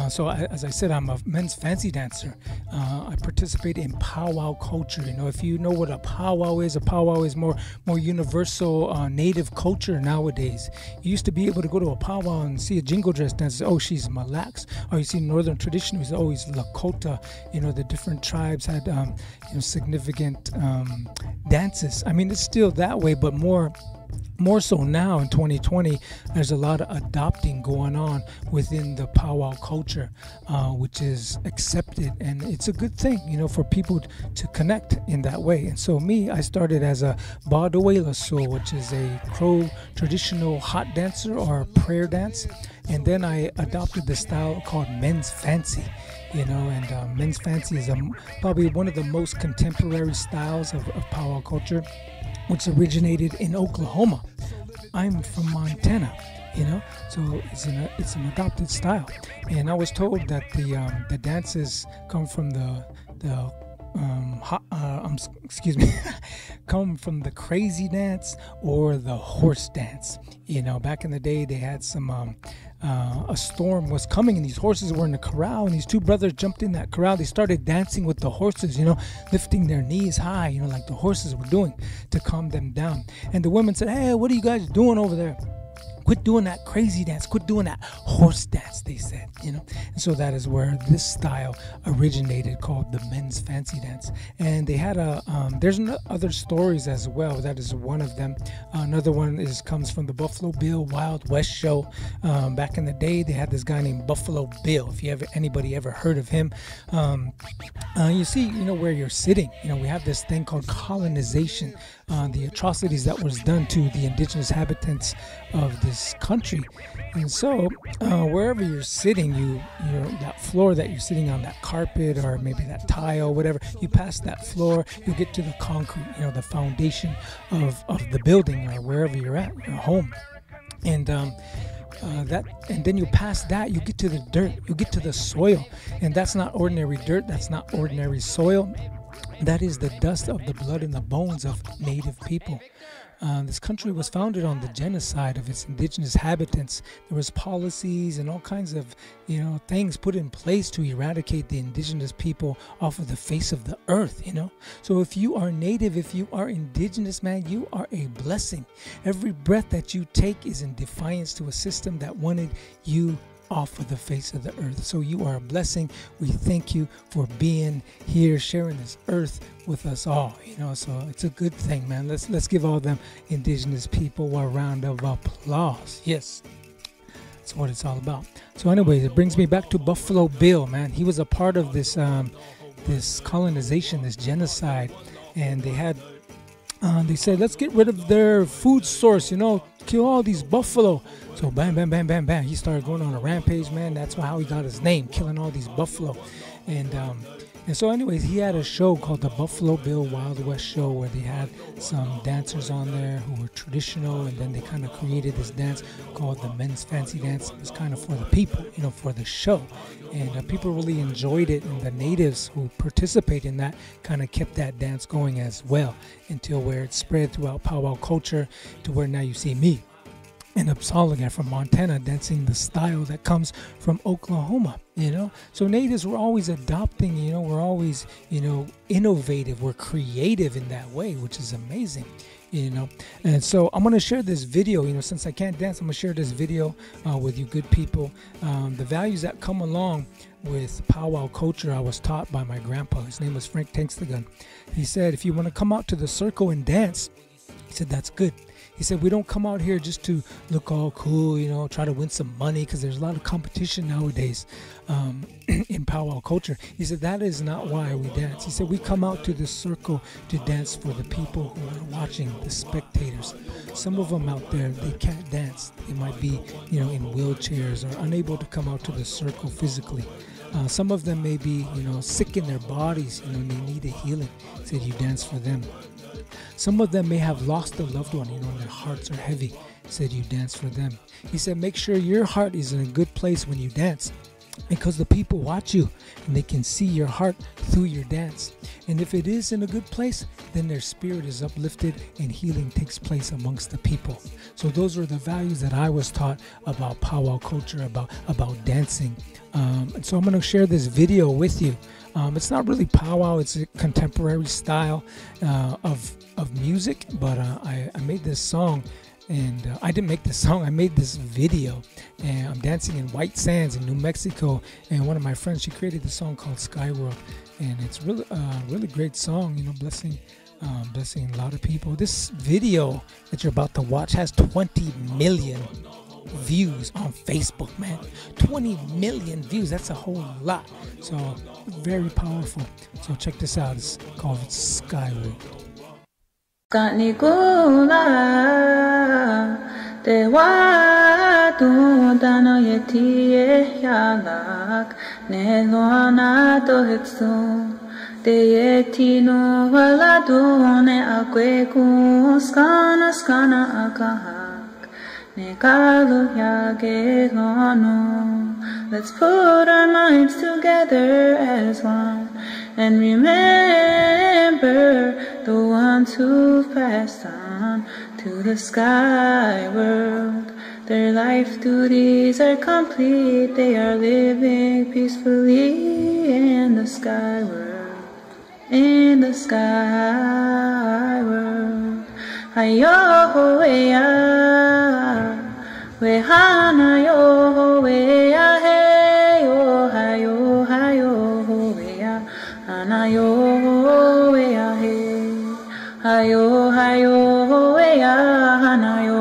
So as I said, I'm a men's fancy dancer. I participate in powwow culture. If you know what a powwow is more universal native culture nowadays. You used to be able to go to a powwow and see a jingle dress dance. Oh, she's Mille Lacs. Or you see northern tradition, it was always Lakota. The different tribes had significant dances. I mean, it's still that way, but more so now in 2020, there's a lot of adopting going on within the powwow culture, which is accepted, and it's a good thing, for people to connect in that way. And so I started as a Badawelaso, which is a Crow traditional hot dancer or prayer dance, and then I adopted the style called men's fancy. And men's fancy is probably one of the most contemporary styles of powwow culture, which originated in Oklahoma. I'm from Montana, so it's an adopted style. And I was told that the dances come from come from the crazy dance or the horse dance. Back in the day, they had some a storm was coming and these horses were in the corral, and these 2 brothers jumped in that corral. They started dancing with the horses, lifting their knees high, like the horses were doing, to calm them down. And the women said, "Hey, what are you guys doing over there?" Quit doing that crazy dance. Quit doing that horse dance, they said, you know. And so that is where this style originated, called the men's fancy dance. And they had there's other stories as well. That is one of them. Another one comes from the Buffalo Bill Wild West show. Back in the day, they had this guy named Buffalo Bill. If anybody ever heard of him, you see, you know, where you're sitting. You know, we have this thing called colonization. The atrocities that was done to the indigenous inhabitants of this country. And so wherever you're sitting, you that floor that you're sitting on, that carpet or maybe that tile, whatever, you pass that floor, you get to the concrete, you know, the foundation of the building or wherever you're at, your home. And and then you pass that, you get to the dirt, you get to the soil. And that's not ordinary dirt, that's not ordinary soil. That is the dust of the blood and the bones of Native people. This country was founded on the genocide of its indigenous inhabitants. There was policies and all kinds of, you know, things put in place to eradicate the indigenous people off of the face of the earth, you know. So if you are Native, if you are indigenous, man, you are a blessing. Every breath that you take is in defiance to a system that wanted you off of the face of the earth. So you are a blessing. We thank you for being here, sharing this earth with us all, you know. So it's a good thing, man. Let's give all them indigenous people a round of applause. Yes, that's what it's all about. So anyways, it brings me back to Buffalo Bill, man. He was a part of this this colonization, this genocide, and they said, let's get rid of their food source, you know, kill all these buffalo. So bam, bam, bam, bam, bam, he started going on a rampage, man. That's how he got his name, killing all these buffalo. And so anyways, he had a show called the Buffalo Bill Wild West show, where they had some dancers on there who were traditional, and then they kind of created this dance called the men's fancy dance. It was kind of for the people, you know, for the show. And people really enjoyed it, and the natives who participate in that kind of kept that dance going as well, until where it spread throughout powwow culture to where now you see me and Upsalagan from Montana dancing the style that comes from Oklahoma, you know. So natives were always adopting, you know, we're always, you know, innovative, we're creative in that way, which is amazing, you know. And so I'm going to share this video, you know, since I can't dance, I'm going to share this video with you good people. The values that come along with powwow culture I was taught by my grandpa. His name was Frank Tankstagun. He said, if you want to come out to the circle and dance, he said, that's good. He said, we don't come out here just to look all cool, you know, try to win some money, because there's a lot of competition nowadays in powwow culture. He said, that is not why we dance. He said, we come out to this circle to dance for the people who are watching, the spectators. Some of them out there, they can't dance. They might be, you know, in wheelchairs or unable to come out to the circle physically. Some of them may be, you know, sick in their bodies, you know, and they need a healing. He said, you dance for them. Some of them may have lost a loved one, you know, and their hearts are heavy. He said, you dance for them. He said, make sure your heart is in a good place when you dance, because the people watch you and they can see your heart through your dance. And if it is in a good place, then their spirit is uplifted and healing takes place amongst the people. So those are the values that I was taught about powwow culture, about dancing. And so I'm going to share this video with you. It's not really powwow, it's a contemporary style of music, but I made this song. And I didn't make this song, I made this video, and I'm dancing in White Sands in New Mexico. And one of my friends, she created this song called Skyworld, and it's really great song, you know, blessing a lot of people. This video that you're about to watch has 20 million views on Facebook, man. 20 million views, that's a whole lot. So very powerful. So check this out, it's called Skyworld. Kanikula dewa tu dano yeti yalak nelona dohitsu de yeti no wala done akweku skana akahak nekalo yage lono. Let's put our minds together as one and remember the ones who've passed on to the sky world. Their life duties are complete, they are living peacefully in the sky world, in the sky world. Ayo-ho-ya, we hana yo we a hey yo hayo we a hana yo we a hey hayo we a hana yo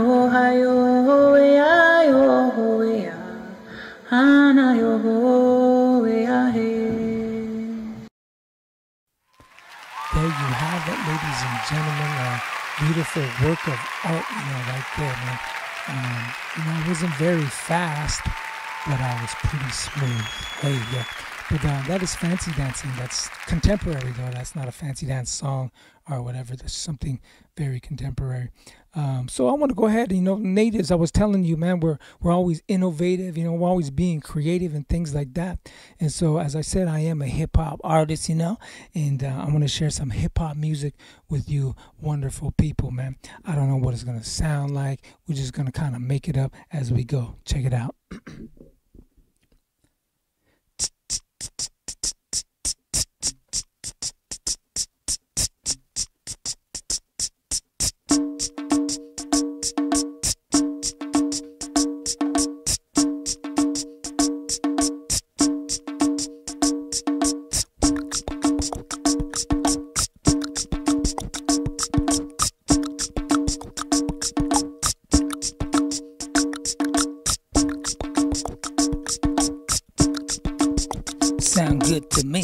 we a yo we a hana yo we a hey. There you have it, ladies and gentlemen. A beautiful work of art, right there, man. It wasn't very fast, but I was pretty smooth. Hey, yeah. But that is fancy dancing. That's contemporary, though. That's not a fancy dance song or whatever. There's something very contemporary. So I want to go ahead. Natives, I was telling you, man, we're always innovative. We're always being creative and things like that. And so, as I said, I am a hip hop artist, and I'm going to share some hip hop music with you, wonderful people, man. I don't know what it's going to sound like. We're just going to kind of make it up as we go. Check it out. Sound good to me.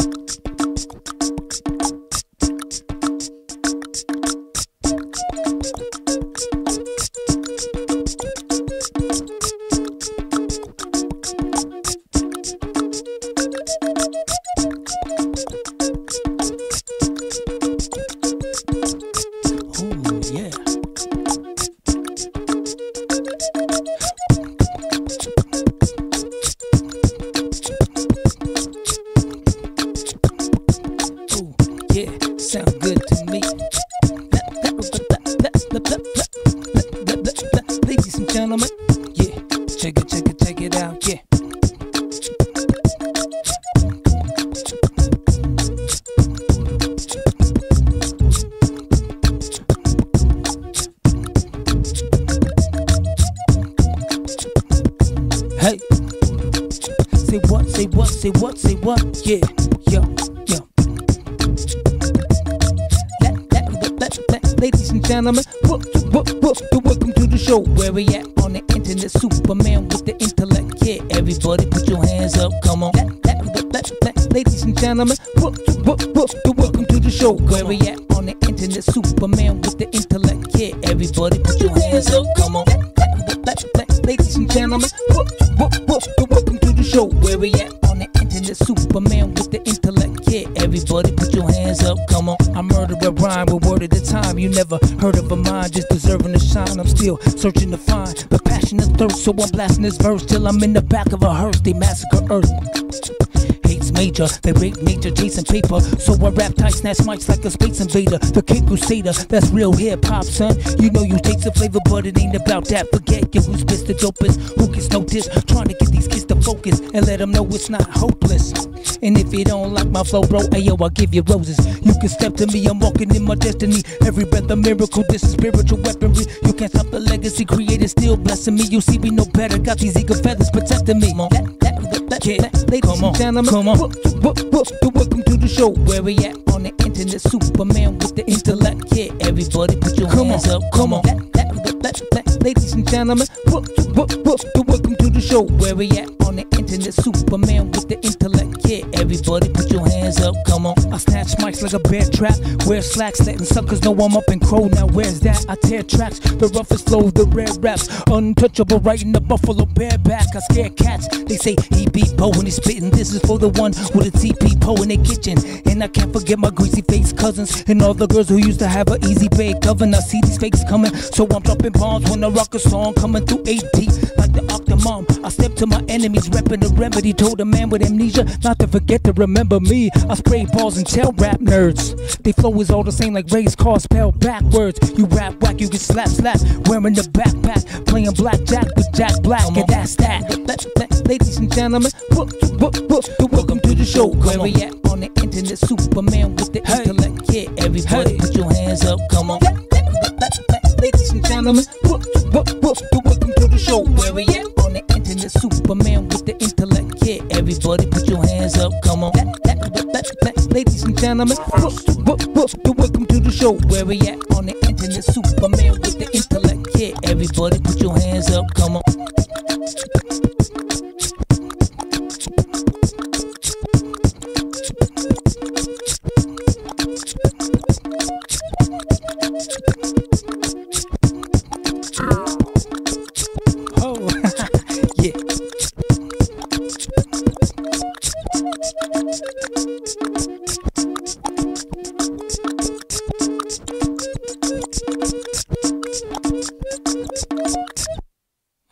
Say what, yeah, yo. Ladies and gentlemen, welcome to the show. Where we at on the internet, Supaman with the intellect, yeah. Everybody put your hands up, come on. Ladies and gentlemen, welcome to the show. Where we at on the internet, Supaman with the intellect, yeah. Everybody put your hands up, come on. Ladies and gentlemen, welcome to the show. Where we at on the internet, Supaman with the intellect, yeah. Everybody put your hands up, come on. I murder a rhyme with word at a time. You never heard of a mind just deserving to shine. I'm still searching to find the passion and thirst, so I'm blasting this verse till I'm in the back of a hearse. They massacre Earth. Hates major, they rape nature, chasing paper. So I rap tight, snatch mics like a space invader. The King Crusader, that's real hip hop, son. You know you taste the flavor, but it ain't about that. Forget you, who's pissed the dopest, who gets noticed. Trying to get these kids to focus and let them know it's not hopeless. And if you don't like my flow, bro, ayo, I'll give you roses. You can step to me, I'm walking in my destiny. Every breath a miracle, this is spiritual weaponry. You can't stop the legacy created, still blessing me. You see me no better, got these eagle feathers protecting me. Yeah, ladies and gentlemen, come on. Welcome to the show. Where we at on the internet, Supaman with the intellect, yeah. Everybody put your hands up, come on. Ladies and gentlemen, welcome to the show. Where we at on the internet, Supaman with the intellect, yeah. Everybody put your hands up, come on. I snatch mics like a bear trap, wear slacks, letting suckers know I'm up and crow. Now where's that? I tear tracks, the roughest flow, the rare raps, untouchable, right in the buffalo bareback. I scare cats, they say he beat Bo when he's spitting. This is for the one with a TP Po in their kitchen. And I can't forget my greasy face cousins and all the girls who used to have an easy bake oven. I see these fakes coming, so I'm dropping bombs when I rock a song coming through 80 like the Octomom. I step to my enemies, repping the remedy. Told a man with amnesia not to forget to remember me. I spray balls and tell rap nerds they flow is all the same like race cars spelled backwards. You rap whack, you get slap wearing the backpack, playing blackjack with Jack Black, and that's that. Ladies and gentlemen, welcome to the show. Where we at on the internet, Supaman with the intellect, yeah. Everybody put your hands up, come on. Ladies and gentlemen, welcome to the show. show. Where we at on the internet? Superman with the intellect. Yeah, everybody put your hands up. Come on. Ladies and gentlemen, welcome to the show. Where we at on the internet? Superman with the intellect. Yeah, everybody put your hands up. Come on.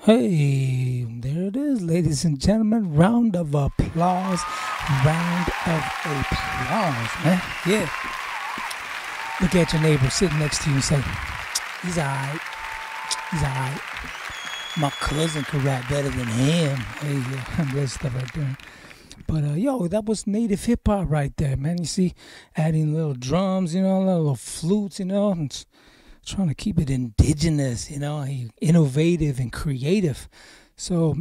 Hey, there it is, ladies and gentlemen. Round of applause. Round of applause, man. Yeah. Look at your neighbor sitting next to you and say, he's all right. He's all right. My cousin could rap better than him. Hey, yeah, that stuff right there. But, yo, that was native hip-hop right there, man. You see, adding little drums, you know, little flutes, you know, and trying to keep it indigenous, you know, innovative and creative. So,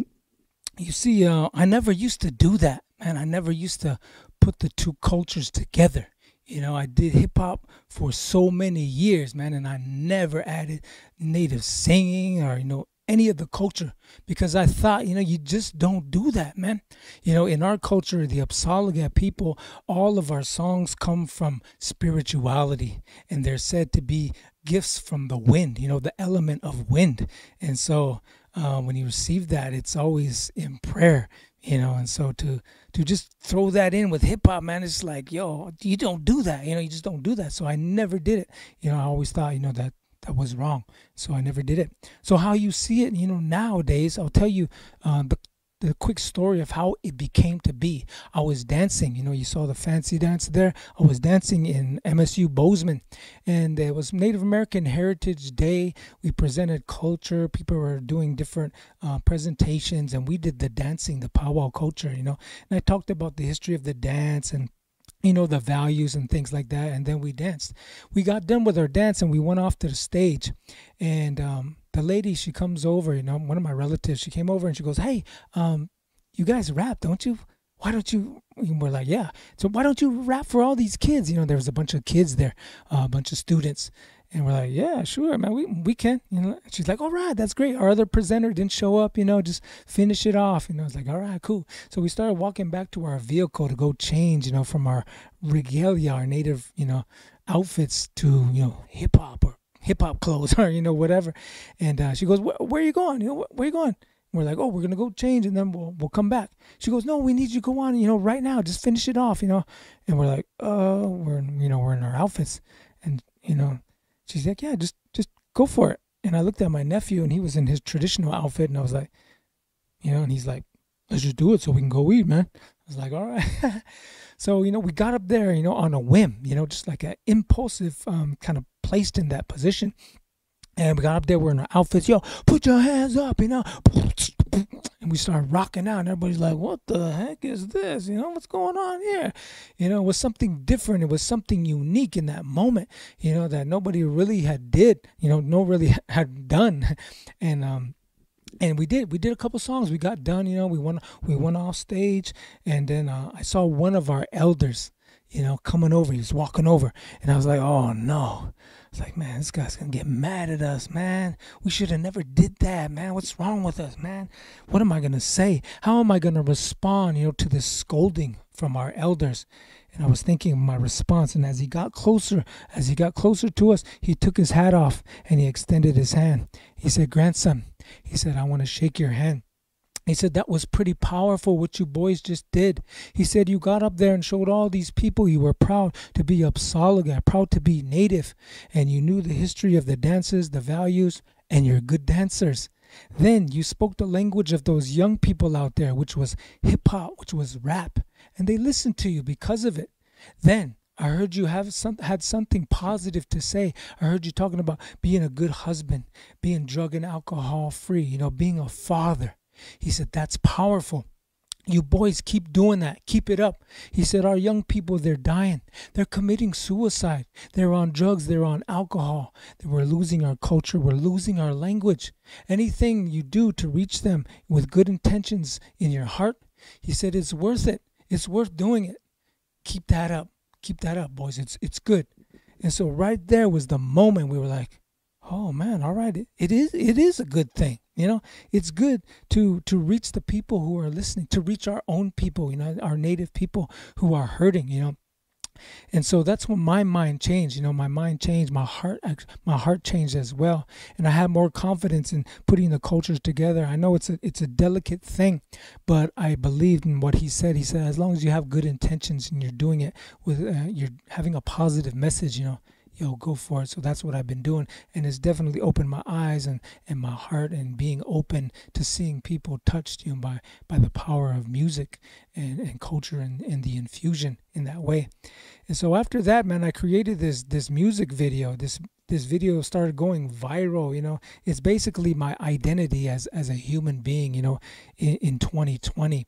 you see, I never used to do that, man. I never used to put the two cultures together. You know, I did hip-hop for so many years, man, and I never added native singing or, you know, any of the culture, because I thought, you know, you just don't do that, man. You know, in our culture, the Apsalagat people, all of our songs come from spirituality, and they're said to be gifts from the wind, you know, the element of wind. And so when you receive that, it's always in prayer, you know. And so to just throw that in with hip hop, man, it's like, yo, you don't do that, you know, you just don't do that. So I never did it. You know, I always thought, you know, that was wrong. So I never did it. So how you see it, you know, nowadays, I'll tell you the quick story of how it became to be. I was dancing, you know, you saw the fancy dance there. I was dancing in MSU Bozeman, and it was Native American Heritage Day. We presented culture. People were doing different presentations, and we did the dancing, the powwow culture, you know. And I talked about the history of the dance and, you know, the values and things like that. And then we danced. We got done with our dance and we went off to the stage. And the lady, she comes over, you know, one of my relatives, she came over and she goes, hey, you guys rap, don't you? Why don't you? And we're like, yeah. So why don't you rap for all these kids? You know, there was a bunch of kids there, a bunch of students. And we're like, yeah, sure, man, we can. You know, she's like, all right, that's great. Our other presenter didn't show up, you know, just finish it off. You know, it's like, all right, cool. So we started walking back to our vehicle to go change, you know, from our regalia, our native, you know, outfits to, you know, hip hop clothes or, you know, whatever. And she goes, where are you going? You know, where are you going? We're like, oh, we're going to go change and then we'll come back. She goes, no, we need you to go on, you know, right now. Just finish it off, you know. And we're like, we're in our outfits. And, you know, she's like, yeah, just go for it. And I looked at my nephew, and he was in his traditional outfit, and I was like, you know, and he's like, let's just do it so we can go eat, man. I was like, all right. So, you know, we got up there, you know, on a whim, you know, just like an impulsive kind of placed in that position. And we got up there, we're in our outfits, yo, put your hands up, you know. And we started rocking out, and everybody's like, what the heck is this? You know, what's going on here? You know, it was something different. It was something unique in that moment, you know, that nobody really had had done. And we did a couple songs. We got done, you know, we went off stage, and then I saw one of our elders, you know, coming over. He was walking over, and I was like, oh no. It's like, man, this guy's going to get mad at us, man. We should have never did that, man. What's wrong with us, man? What am I going to say? How am I going to respond, you know, to this scolding from our elders? And I was thinking of my response. And as he got closer to us, he took his hat off and he extended his hand. He said, grandson, he said, I want to shake your hand. He said, that was pretty powerful what you boys just did. He said, you got up there and showed all these people you were proud to be Apsalagat, proud to be native, and you knew the history of the dances, the values, and you're good dancers. Then you spoke the language of those young people out there, which was hip-hop, which was rap, and they listened to you because of it. Then I heard you had something positive to say. I heard you talking about being a good husband, being drug and alcohol free, you know, being a father. He said, that's powerful. You boys keep doing that. Keep it up. He said, our young people, they're dying. They're committing suicide. They're on drugs. They're on alcohol. We're losing our culture. We're losing our language. Anything you do to reach them with good intentions in your heart, he said, it's worth it. It's worth doing it. Keep that up. Keep that up, boys. It's good. And so right there was the moment we were like, oh man, all right. It is a good thing. You know, it's good to reach the people who are listening, to reach our own people, you know, our native people who are hurting, you know. And so that's when my mind changed, you know, my mind changed, my heart changed as well. And I had more confidence in putting the cultures together. I know it's a delicate thing, but I believed in what he said. He said, as long as you have good intentions and you're doing it with, you're having a positive message, you know, go for it. So that's what I've been doing, and it's definitely opened my eyes and my heart, and being open to seeing people touched, you know, by the power of music and culture and the infusion in that way. And so after that, man, I created this music video. This video started going viral. You know, it's basically my identity as a human being, you know, in 2020.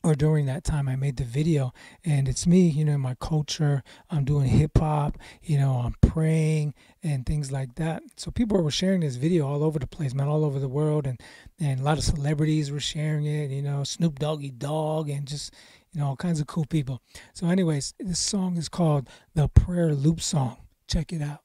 Or during that time I made the video, and it's me, you know, my culture. I'm doing hip hop, you know, I'm praying and things like that. So people were sharing this video all over the place, man, all over the world, and a lot of celebrities were sharing it, you know, Snoop Doggy Dogg, and just, you know, all kinds of cool people. So anyways, this song is called the Prayer Loop Song. Check it out.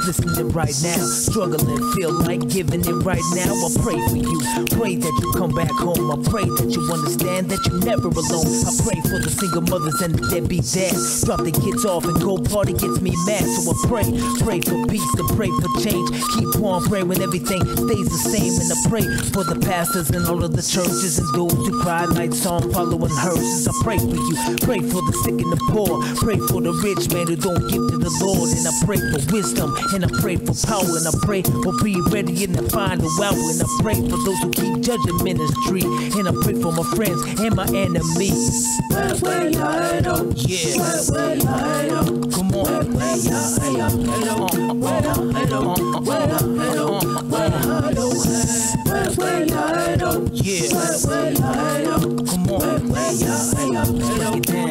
Listening right now, struggling, feel like giving it right now. I pray for you, pray that you come back home. I pray that you understand that you're never alone. I pray for the single mothers and the deadbeat dads. Drop the kids off and go party gets me mad. So I pray for peace, to pray for change. Keep on praying when everything stays the same. And I pray for the pastors and all of the churches and those who cry like song following hearses. I pray for you, pray for the sick and the poor. Pray for the rich man who don't give to the Lord. And I pray for wisdom, and I pray for power, and I pray for be ready in the final hour. And I pray for those who keep judging ministry, and I pray for my friends and my enemies. Yeah. Come on. Come on, let's break it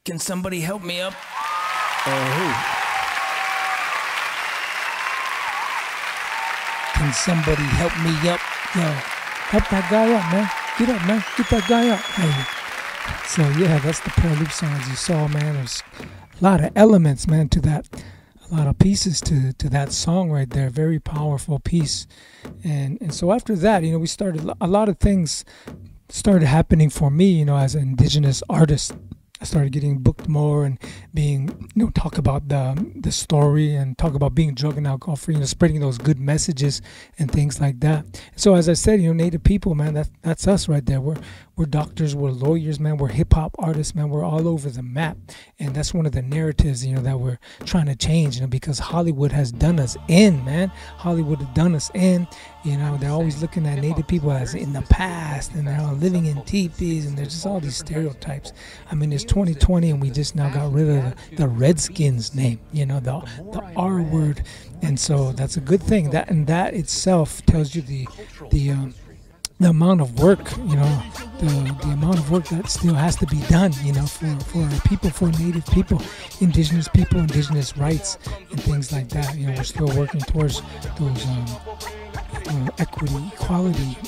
Can somebody help me up? Who? Can somebody help me up? Yo, help that guy up, man. Get up, man. Get that guy up. Hey. So yeah, that's the prelude song as you saw, man. There's a lot of elements, man, to that. A lot of pieces to that song right there. Very powerful piece. And so after that, we started, a lot of things started happening for me, as an indigenous artist. I started getting booked more and being, talk about the story and talk about being drug and alcohol free, spreading those good messages and things like that. So as I said, Native people, man, that's us right there. We're doctors, we're lawyers, man, we're hip hop artists, man, we're all over the map. And that's one of the narratives, that we're trying to change, because Hollywood has done us in, man. Hollywood has done us in. They're always looking at Native people as in the past, and they're all living in teepees, and there's just all these stereotypes. I mean, it's 2020, and we just now got rid of the Redskins name, the R word, and so that's a good thing. That itself tells you the amount of work, the amount of work that still has to be done, for our people, for Native people, indigenous rights, and things like that. We're still working towards those equity, equality,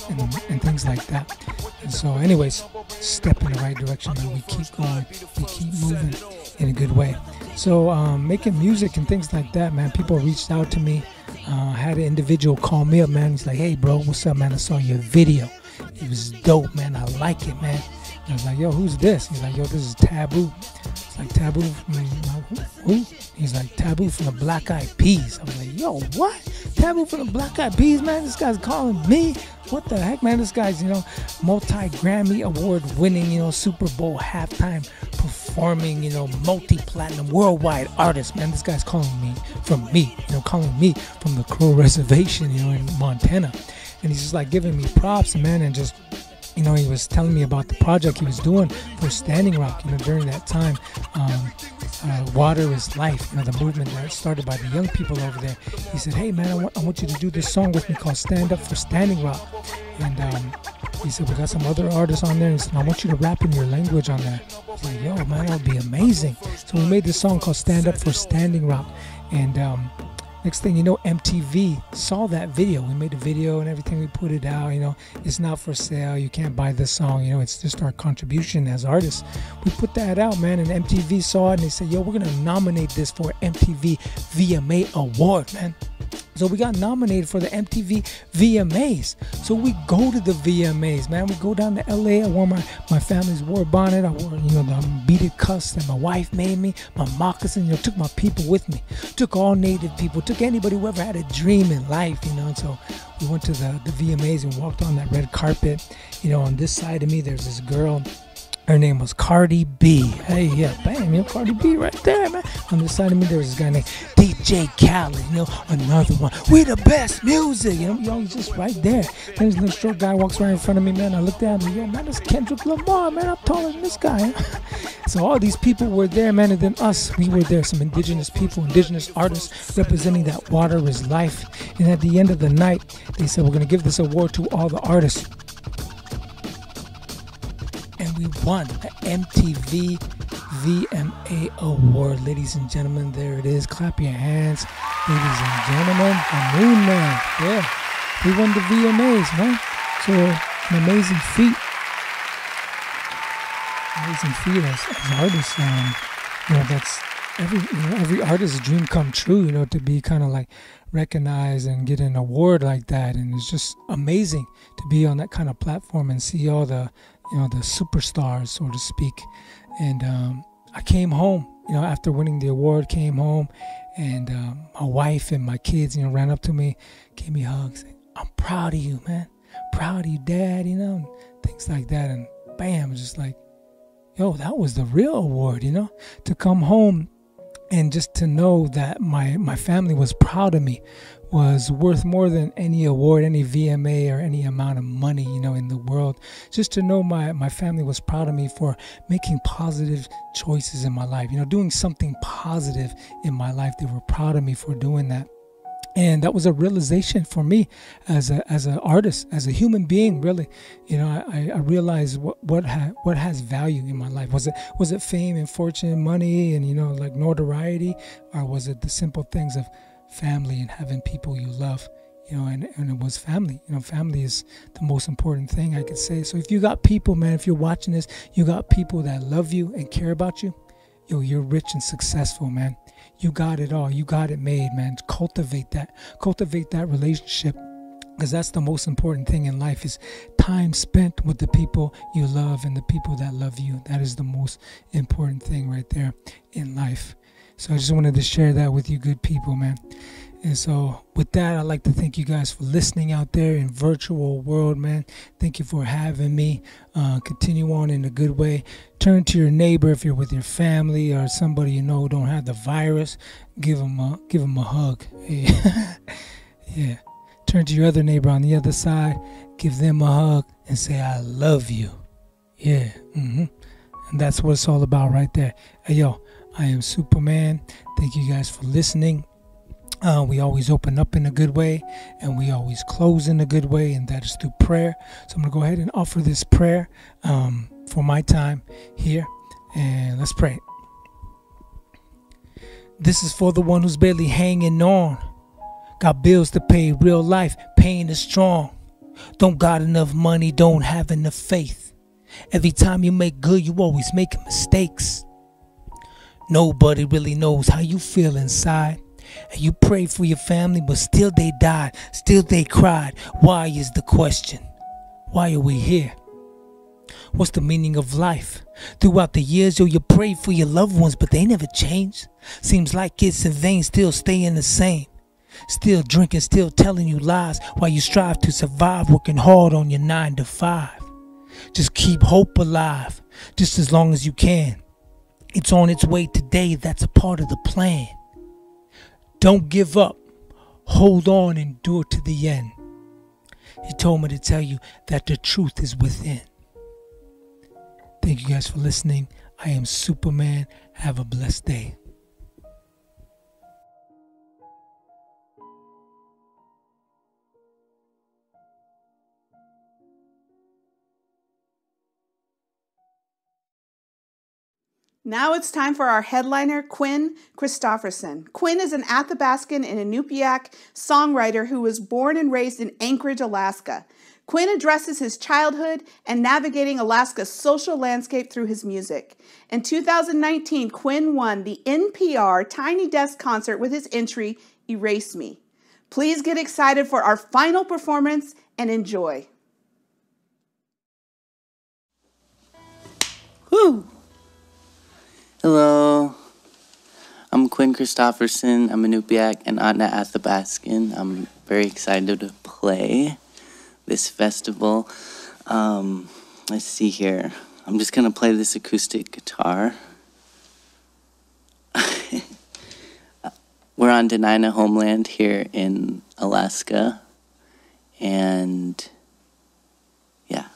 and things like that. And so, anyways, step in the right direction, and we keep going, we keep moving in a good way. So, making music and things like that, man. People reached out to me. I had an individual call me up, man. He's like, "Hey, bro, what's up, man? I saw your video. It was dope, man. I like it, man." I was like, "Yo, who's this?" He's like, "Yo, this is Taboo." It's like, "Taboo from who?" He's like, "Taboo from the Black Eyed Peas." I was like, "Yo, what? Taboo from the Black Eyed Peas, man? This guy's calling me? What the heck, man? This guy's, multi-Grammy award winning, Super Bowl halftime performing, multi-platinum worldwide artist, man. This guy's calling me from the Crow Reservation, in Montana." And he's just like giving me props, man, and just, he was telling me about the project he was doing for Standing Rock, during that time. Water is Life, the movement that started by the young people over there. He said, "Hey, man, I want you to do this song with me called Stand Up for Standing Rock." And he said, "We got some other artists on there." And he said, "I want you to rap in your language on that." I was like, "Yo, man, that would be amazing." So we made this song called Stand Up for Standing Rock. And next thing you know, MTV saw that video. We made a video and everything. We put it out. It's not for sale. You can't buy this song. It's just our contribution as artists. We put that out, man, and MTV saw it and they said, "Yo, we're gonna nominate this for MTV VMA Award, man." So we got nominated for the MTV VMAs. So we go to the VMAs, man. We go down to LA. I wore my family's war bonnet. I wore, the beaded cuffs that my wife made me. My moccasin, took my people with me. Took all Native people. Took anybody who ever had a dream in life, And so we went to the VMAs and walked on that red carpet. On this side of me, there's this girl. Her name was Cardi B. Hey, yeah, bam, Cardi B right there, man. On the side of me, there was this guy named DJ Khaled, another one. We the best music, he's just right there. Then this little short guy walks right in front of me, man. I looked at him, yo, man, that's Kendrick Lamar, man. I'm taller than this guy. So all these people were there, man, and then us, we were there. Some indigenous people, indigenous artists representing that water is life. And at the end of the night, they said, "We're going to give this award to all the artists." And we won the MTV VMA Award. Ladies and gentlemen, there it is. Clap your hands. Ladies and gentlemen, the Moon Man. Yeah, we won the VMAs, man. So an amazing feat. Amazing feat as artists. That's every artist's dream come true, to be kind of like recognized and get an award like that. And it's just amazing to be on that kind of platform and see all the the superstars, so to speak. And I came home, after winning the award, came home, and my wife and my kids, ran up to me, gave me hugs. I'm proud of you, man. Proud of you, Dad, you know, and things like that. And bam, just like, yo, that was the real award, you know, to come home and just to know that my family was proud of me was worth more than any award, any VMA, or any amount of money, you know, in the world. Just to know my family was proud of me for making positive choices in my life, you know, doing something positive in my life. They were proud of me for doing that. And that was a realization for me as an artist, as a human being, really. You know, I realized what has value in my life. Was it fame and fortune and money and, you know, like notoriety? Or was it the simple things of family and having people you love? You know, and it was family. You know, family is the most important thing I could say. So if you got people, man, if you're watching this, you got people that love you and care about you, yo, you're rich and successful, man. You got it all. You got it made, man. Cultivate that relationship, because that's the most important thing in life, is time spent with the people you love and the people that love you. That is the most important thing right there in life. So I just wanted to share that with you good people, man. And so with that, I'd like to thank you guys for listening out there in virtual world, man. Thank you for having me. Continue on in a good way. Turn to your neighbor if you're with your family or somebody you know who don't have the virus. Give them a hug. Yeah. Turn to your other neighbor on the other side. Give them a hug and say, I love you. Yeah. And that's what it's all about right there. Hey, yo, I am Supaman. Thank you guys for listening. We always open up in a good way, and we always close in a good way, and that is through prayer. So I'm going to go ahead and offer this prayer for my time here, and let's pray. This is for the one who's barely hanging on. Got bills to pay, real life, pain is strong. Don't got enough money, don't have enough faith. Every time you make good, you always making mistakes. Nobody really knows how you feel inside. And you pray for your family, but still they died, still they cried. Why is the question? Why are we here? What's the meaning of life? Throughout the years, yo, you pray for your loved ones, but they never change. Seems like it's in vain, still staying the same. Still drinking, still telling you lies while you strive to survive, working hard on your 9 to 5. Just keep hope alive, just as long as you can. It's on its way today, that's a part of the plan. Don't give up. Hold on, endure to the end. He told me to tell you that the truth is within. Thank you guys for listening. I am Supaman. Have a blessed day. Now it's time for our headliner, Quinn Christopherson. Quinn is an Athabaskan and Inupiat songwriter who was born and raised in Anchorage, Alaska. Quinn addresses his childhood and navigating Alaska's social landscape through his music. In 2019, Quinn won the NPR Tiny Desk concert with his entry, Erase Me. Please get excited for our final performance and enjoy. Woo! Hello, I'm Quinn Christopherson. I'm Inupiat and Ahtna Athabaskan. I'm very excited to play this festival. Let's see here. I'm just gonna play this acoustic guitar. We're on Dena'ina homeland here in Alaska, and yeah.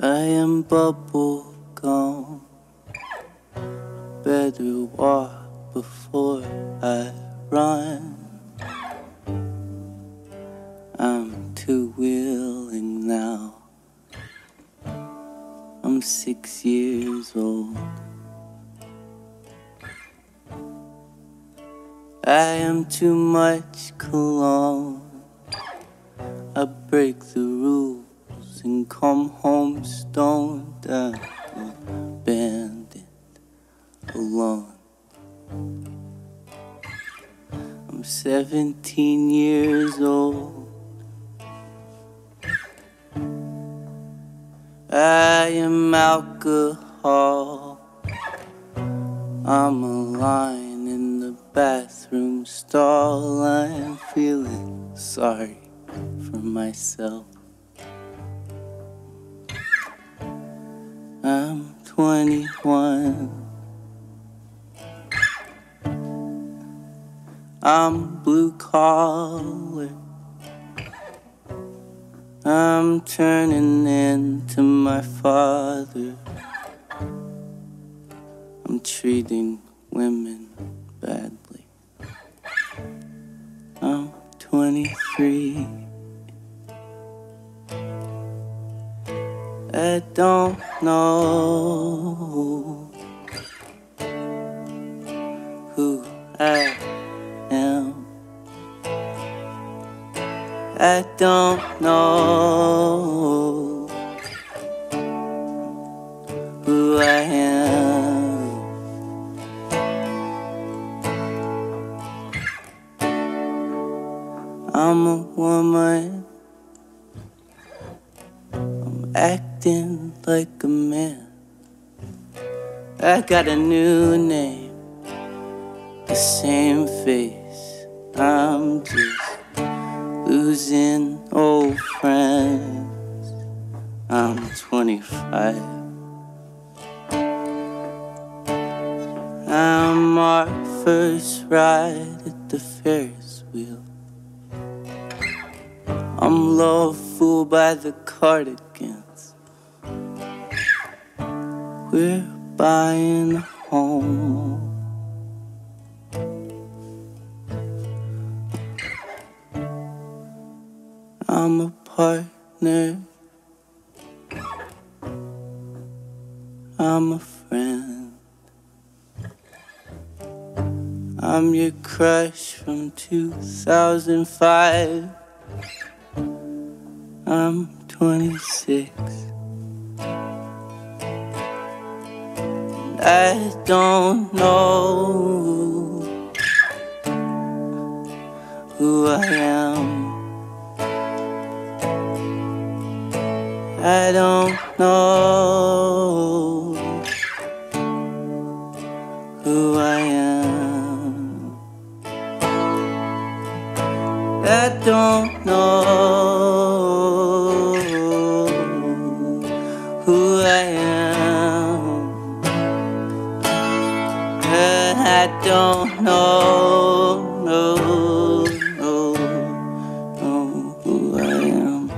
I am bubble gum. Better walk before I run. I'm too willing now. I'm 6 years old. I am too much cologne. I break the rules and come home stoned. 17 years old. I am alcohol. I'm a line in the bathroom stall. I'm feeling sorry for myself. I'm 21. I'm blue collar. I'm turning into my father. I'm treating women badly. I'm 23. I don't know who I am. I don't know who I am. I'm a woman. I'm acting like a man. I got a new name, the same face. I'm just losing old friends. I'm 25. I'm our first ride at the Ferris wheel. I'm low, fooled by the cardigans. We're buying a home. I'm a partner. I'm a friend. I'm your crush from 2005. I'm 26. I don't know who I am. I don't know who I am. I don't know who I am. I don't know who I am.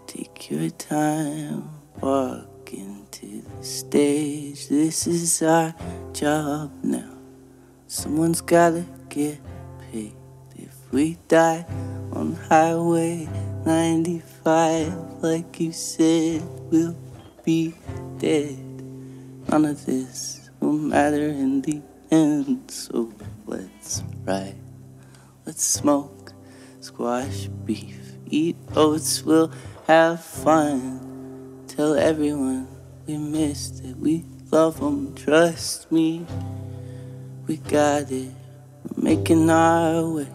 Take your time, walk into the stage. This is our job now. Someone's gotta get paid. If we die on Highway 95, like you said, we'll be dead. None of this will matter in the end. So let's ride, let's smoke, squash beef, eat oats, we'll have fun. Tell everyone we missed it, we love them, trust me. We got it, we're making our way.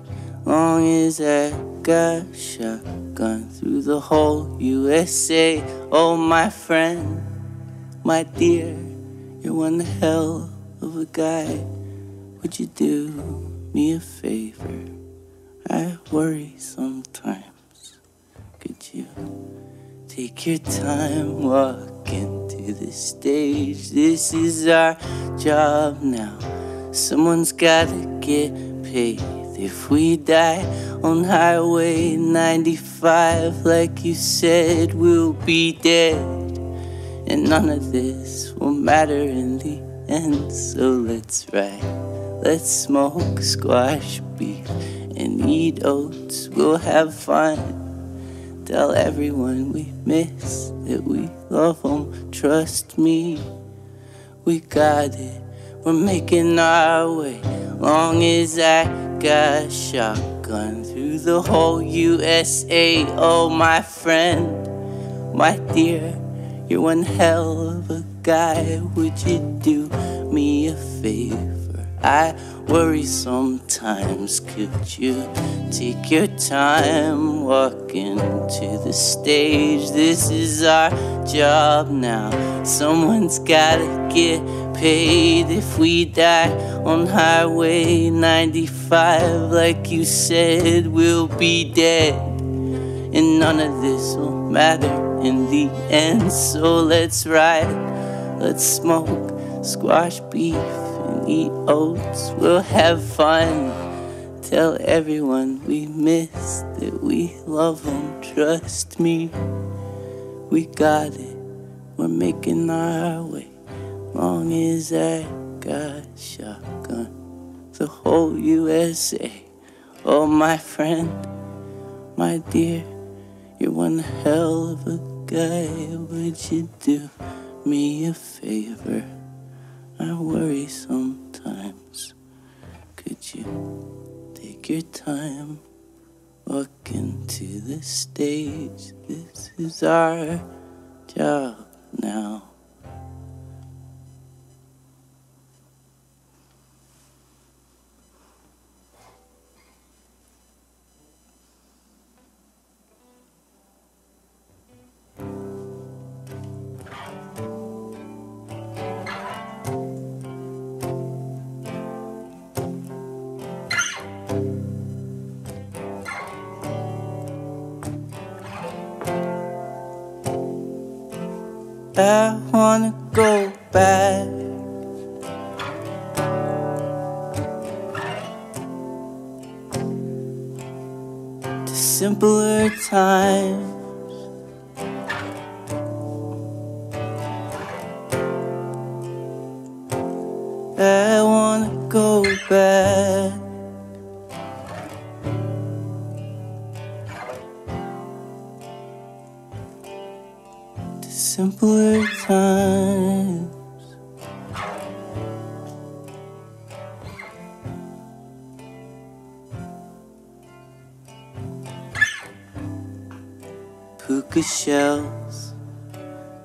Long as I got shotgun through the whole USA. Oh, my friend, my dear, you're one hell of a guy. Would you do me a favor? I worry sometimes. Could you take your time, walk into the stage? This is our job now. Someone's gotta get paid. If we die on Highway 95, like you said, we'll be dead. And none of this will matter in the end, so let's ride. Let's smoke squash beef and eat oats. We'll have fun. Tell everyone we miss that we love them. Trust me, we got it. We're making our way. Long as I got a shotgun through the whole USA. Oh, my friend, my dear, you're one hell of a guy. Would you do me a favor? I worry sometimes. Could you take your time walking to the stage? This is our job now. Someone's gotta get paid. If we die on Highway 95, like you said, we'll be dead. And none of this will matter in the end. So let's ride, let's smoke squash beef and eat oats. We'll have fun. Tell everyone we miss that we love them. Trust me, we got it. We're making our way. Long as I got a shotgun, the whole USA. Oh, my friend, my dear, you're one hell of a guy. Would you do me a favor? I worry sometimes. Could you take your time walking to the stage? This is our job now. I wanna go back to simpler times. I wanna go back to simpler times. Puka shells,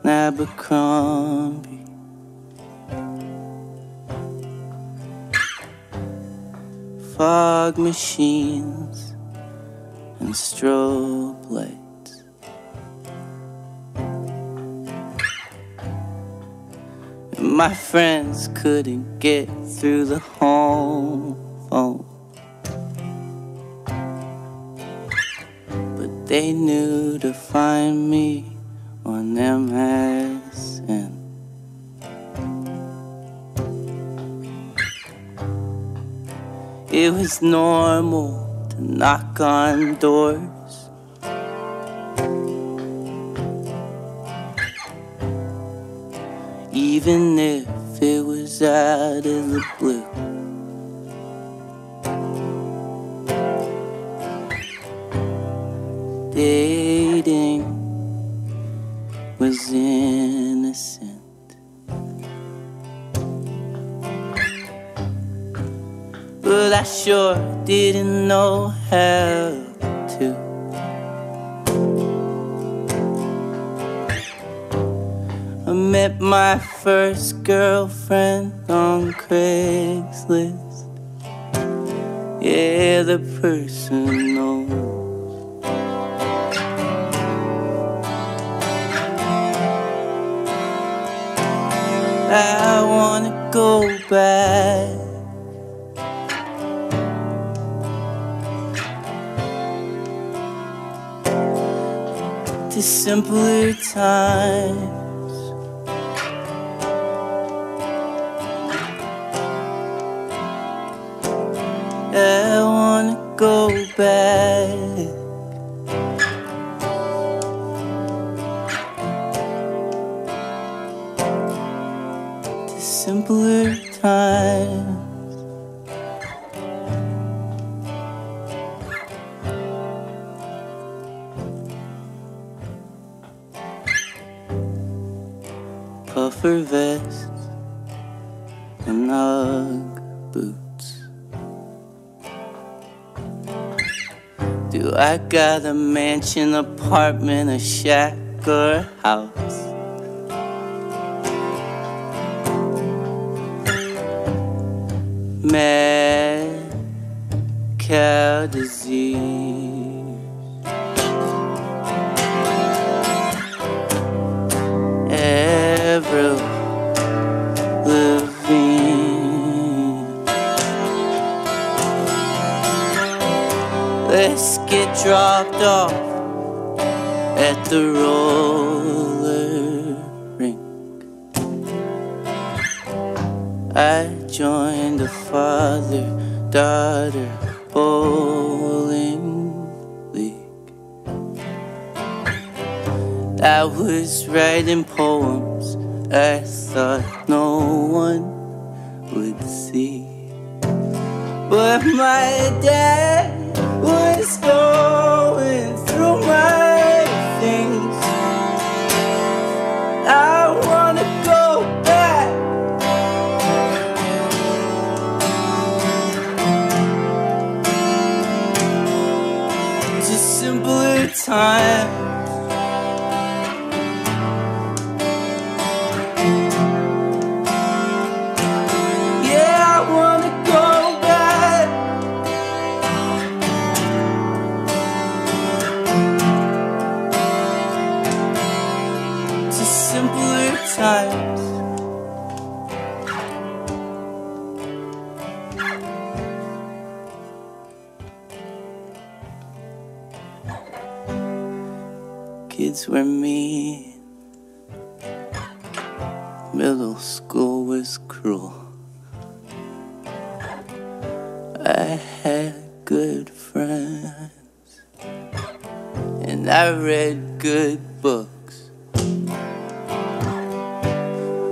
Abercrombie, fog machines and strobe lights. And my friends couldn't get through the home phone, but they knew to find me on MSN. It was normal to knock on doors, even if it was out of the blue. Dating was innocent. But I sure didn't know how to. I met my first girlfriend on Craigslist. Yeah, the person knows. I wanna go back to simpler times. I wanna go back to simpler puffer vest and Ugg boots. Do I got a mansion, apartment, a shack, or a house? Mad cow disease. Avril Lavigne. Let's get dropped off at the roller rink. I joined the father-daughter bowling league. I was writing poems I thought no one would see, but my dad was going through my things. I wanna go back to simpler times. Yeah, I wanna go back to simpler times. Kids were mean. Middle school was cruel. I had good friends, and I read good books.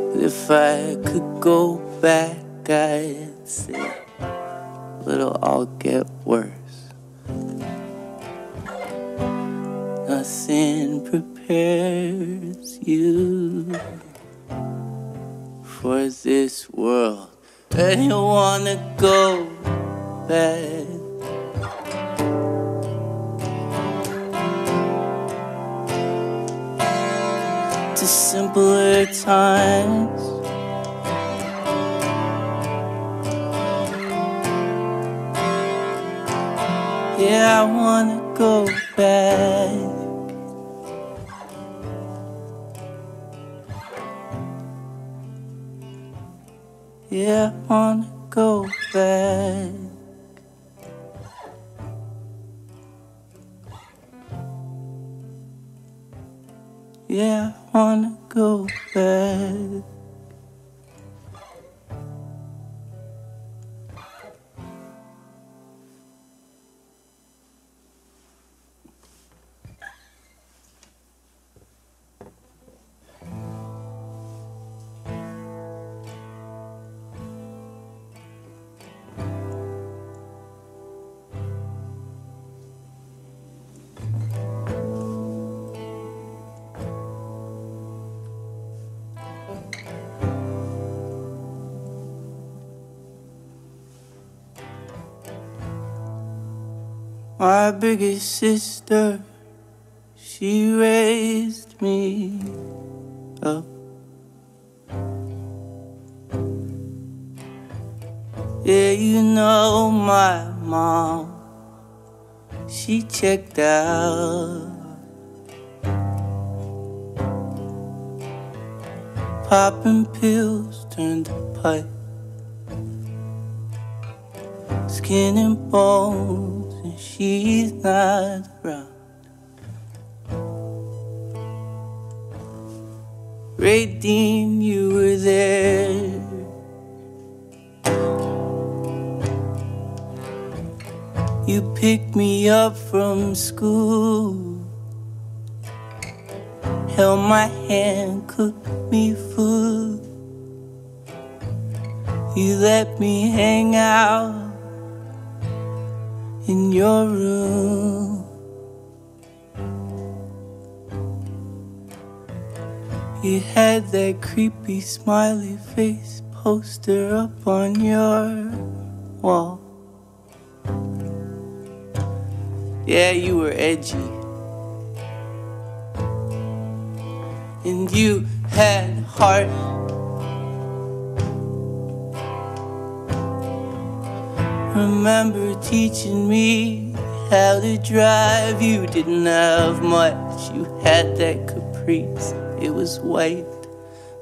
But if I could go back, I'd say it'll all get worse. Nothing prepares you for this world. I don't wanna go back to simpler times. Yeah, I wanna go back. Yeah, I wanna go back. Yeah, I wanna go back. My biggest sister, she raised me up. Yeah, you know my mom, she checked out. Popping pills turned to pipe. Skin and bones, and she's not around. Ray Dean, you were there. You picked me up from school, held my hand, cooked me food. You let me hang out in your room. You had that creepy smiley face poster up on your wall. Yeah, you were edgy. And you had heart. Remember teaching me how to drive. You didn't have much. You had that Caprice. It was white,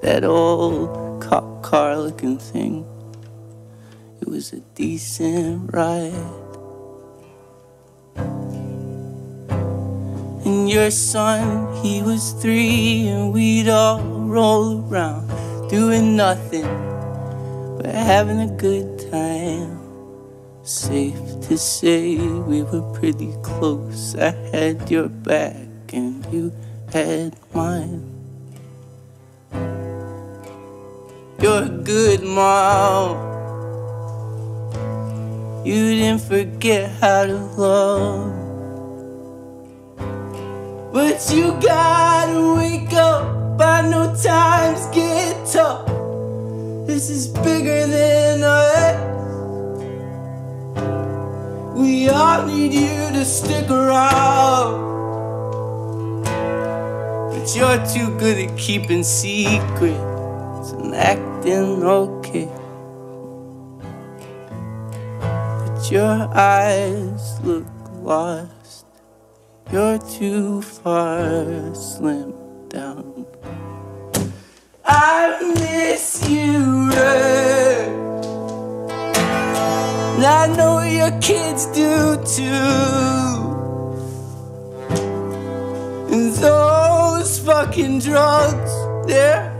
that old cop car looking thing. It was a decent ride. And your son, he was 3, and we'd all roll around doing nothing but having a good time. Safe to say we were pretty close. I had your back and you had mine. You're a good mom. You didn't forget how to love. But you gotta wake up. I know times get tough. This is bigger than us. We all need you to stick around. But you're too good at keeping secrets and acting okay. But your eyes look lost. You're too far slimmed down. I miss you, Red. And I know your kids do too. And those fucking drugs, they're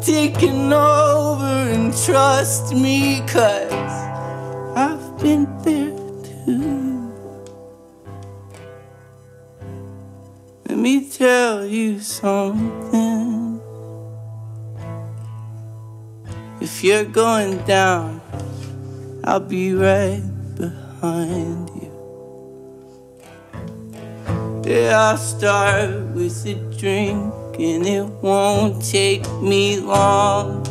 taking over. And trust me, 'cause I've been there too. Let me tell you something. If you're going down, I'll be right behind you. Yeah, I'll start with a drink and it won't take me long.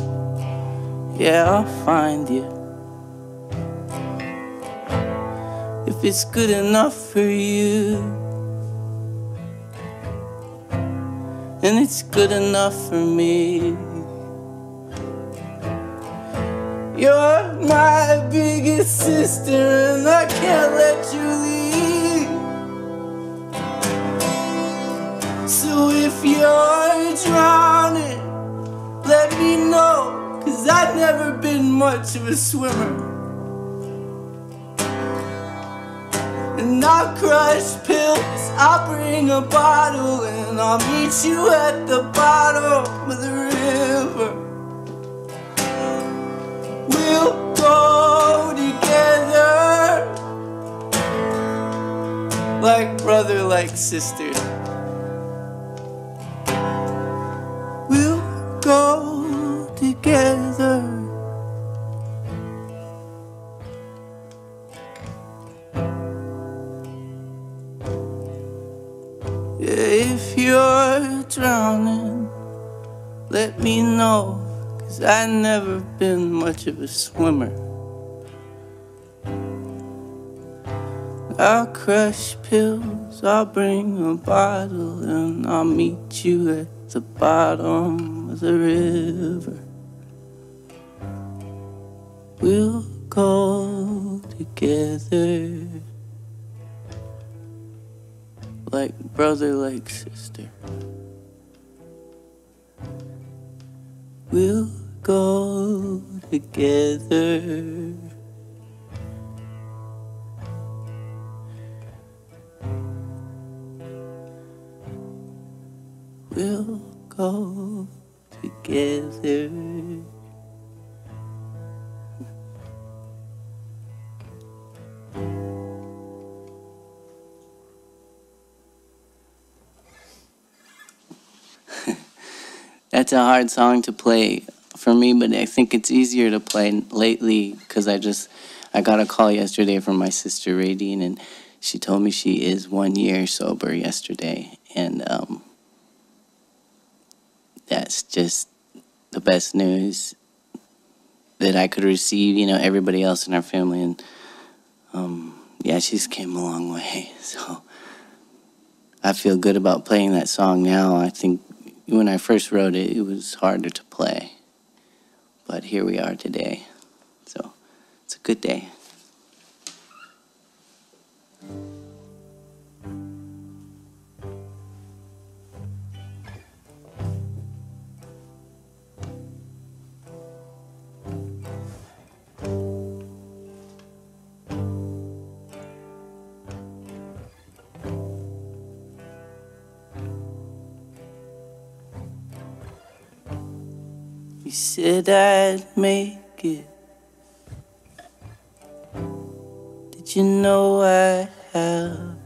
Yeah, I'll find you. If it's good enough for you, and it's good enough for me. You're my biggest sister and I can't let you leave. So if you're drowning, let me know, 'cause I've never been much of a swimmer. And I'll crush pills, I'll bring a bottle, and I'll meet you at the bottom of the river. We'll go together, like brother, like sister. We'll go together. Yeah, if you're drowning, let me know. 'Cause I've never been much of a swimmer. I'll crush pills, I'll bring a bottle, and I'll meet you at the bottom of the river. We'll go together, like brother, like sister. We'll go together. We'll go together. That's a hard song to play for me, but I think it's easier to play lately because I got a call yesterday from my sister Radine, and she told me she is 1 year sober yesterday, and yeah, it's just the best news that I could receive, you know, everybody else in our family. And yeah, she's came a long way. So I feel good about playing that song now. I think when I first wrote it, it was harder to play. But here we are today. So it's a good day. You said I'd make it. Did you know I have?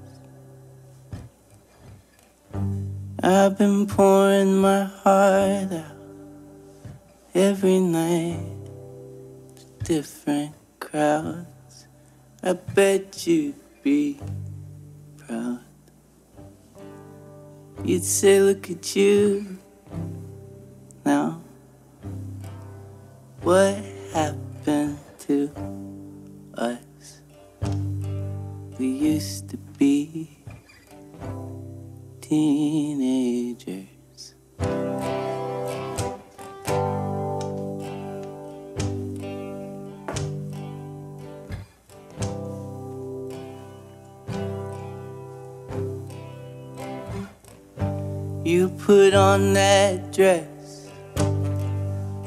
I've been pouring my heart out every night to different crowds. I bet you'd be proud. You'd say, look at you now. What happened to us? We used to be teenagers. You put on that dress.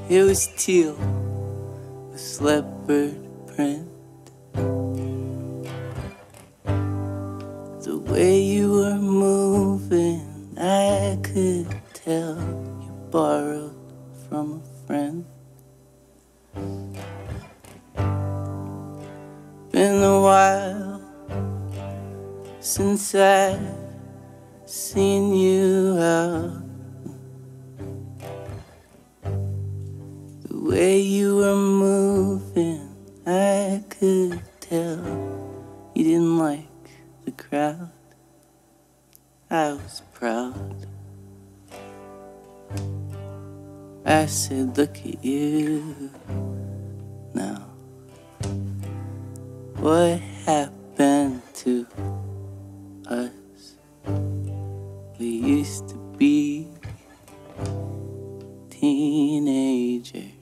It was teal with leopard print. The way you were moving, I could tell you borrowed from a friend. Been a while since I've seen you out. The way you were moving, I could tell you didn't like the crowd. I was proud. I said, look at you now. What happened to us? We used to be teenagers.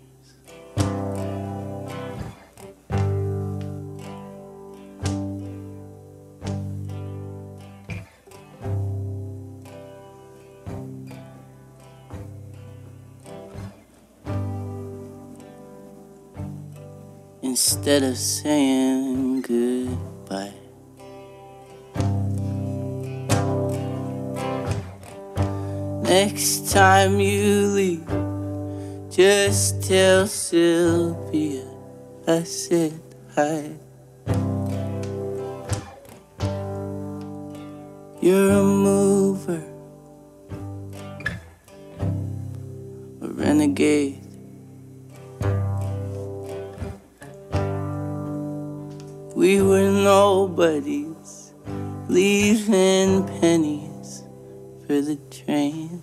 Instead of saying goodbye, next time you leave, just tell Sylvia I said hi. You're a mover, a renegade. We were nobodies, leaving pennies for the train.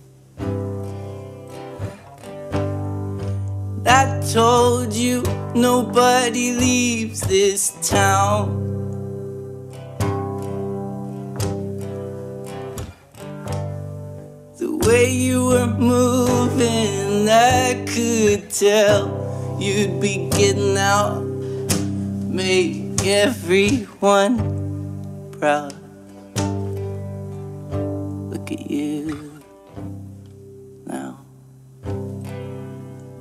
I told you nobody leaves this town. The way you were moving, I could tell you'd be getting out. Make everyone proud. Look at you now.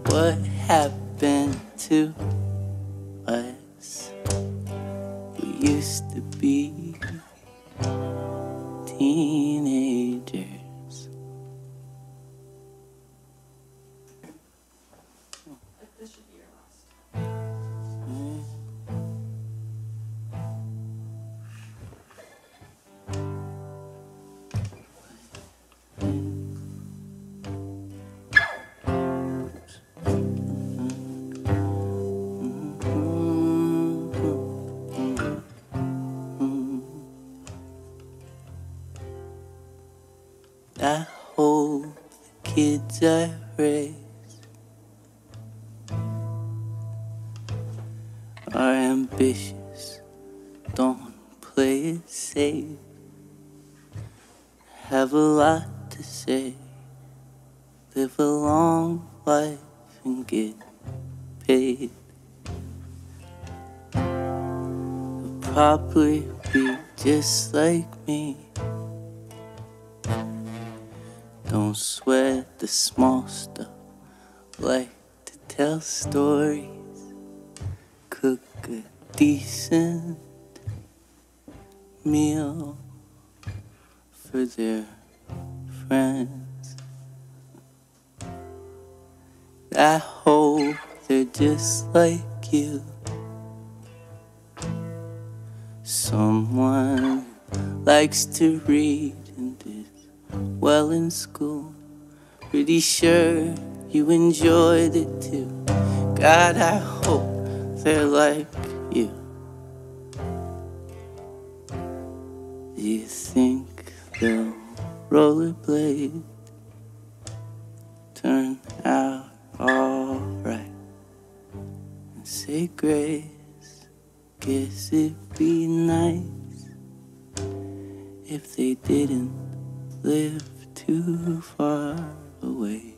What happened to us? We used to be teenagers. This should be your last. I hope the kids are race are ambitious, don't play it safe. Have a lot to say, live a long life and get paid. You'll probably be just like me. Don't sweat the small stuff, like to tell stories, cook a decent meal for their friends. I hope they're just like you, someone who likes to read and is well in school. Pretty sure you enjoyed it too. God, I hope they're like you. Do you think they'll rollerblade, turn out alright, and say grace? Guess it'd be nice if they didn't live too far away.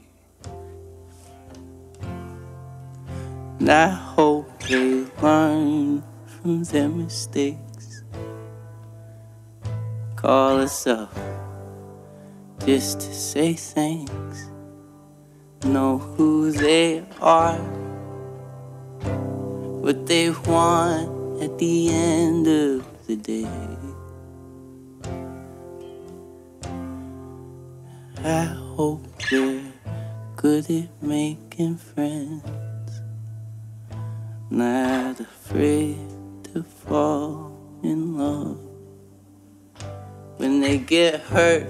And I hope they learn from their mistakes, call us up just to say thanks, know who they are, what they want at the end of the day. I hope they're good at making friends, not afraid to fall in love. When they get hurt,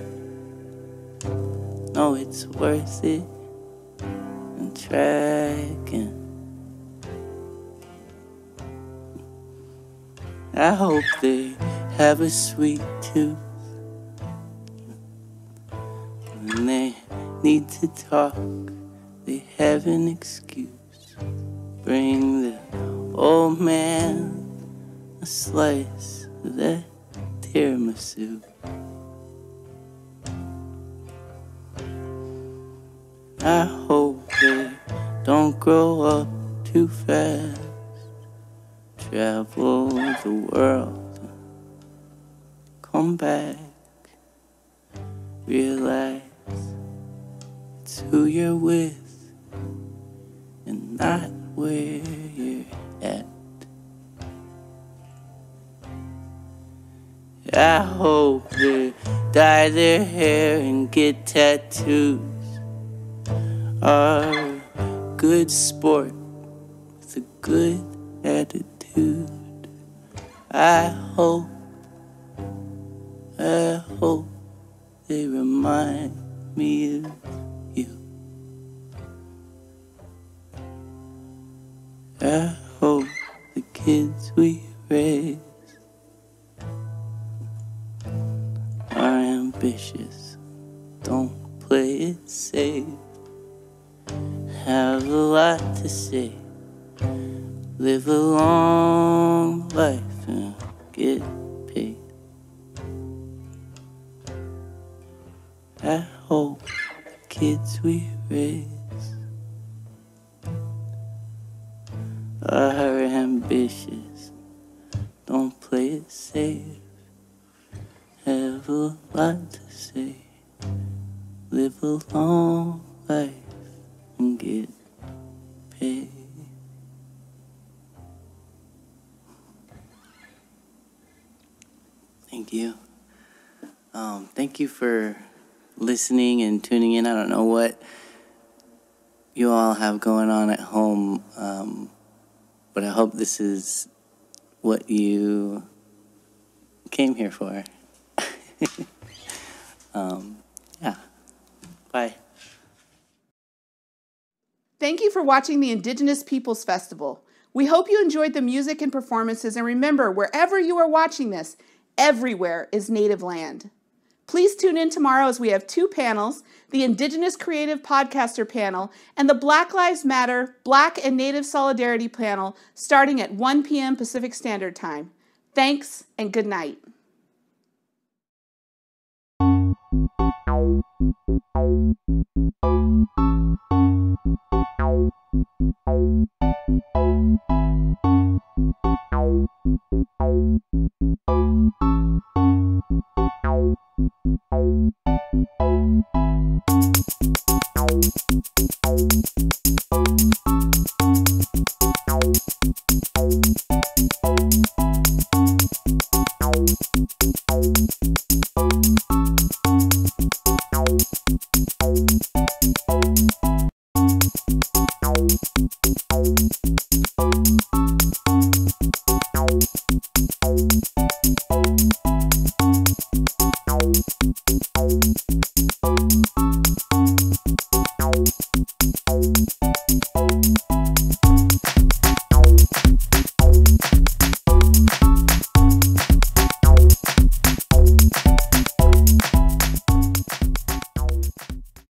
know it's worth it, and try again. I hope they have a sweet tooth. When they need to talk, they have an excuse. Bring the old man a slice of that tiramisu. I hope they don't grow up too fast, travel the world, come back, realize it's who you're with and not where you're at. I hope they dye their hair and get tattoos, are a good sport with a good attitude. I hope they remind me of you. I hope the kids we raise are ambitious, don't play it safe, have a lot to say, live a long life and get paid. I hope the kids we raise are ambitious, don't play it safe, have a lot to say, live a long life and get paid. Thank you. Thank you for listening and tuning in. I don't know what you all have going on at home, but I hope this is what you came here for. Yeah. Bye. Thank you for watching the Indigenous Peoples Festival. We hope you enjoyed the music and performances, and remember, wherever you are watching this, everywhere is native land. Please tune in tomorrow as we have 2 panels, the Indigenous Creative Podcaster panel and the Black Lives Matter Black and Native Solidarity panel starting at 1 p.m. Pacific Standard Time. Thanks and good night.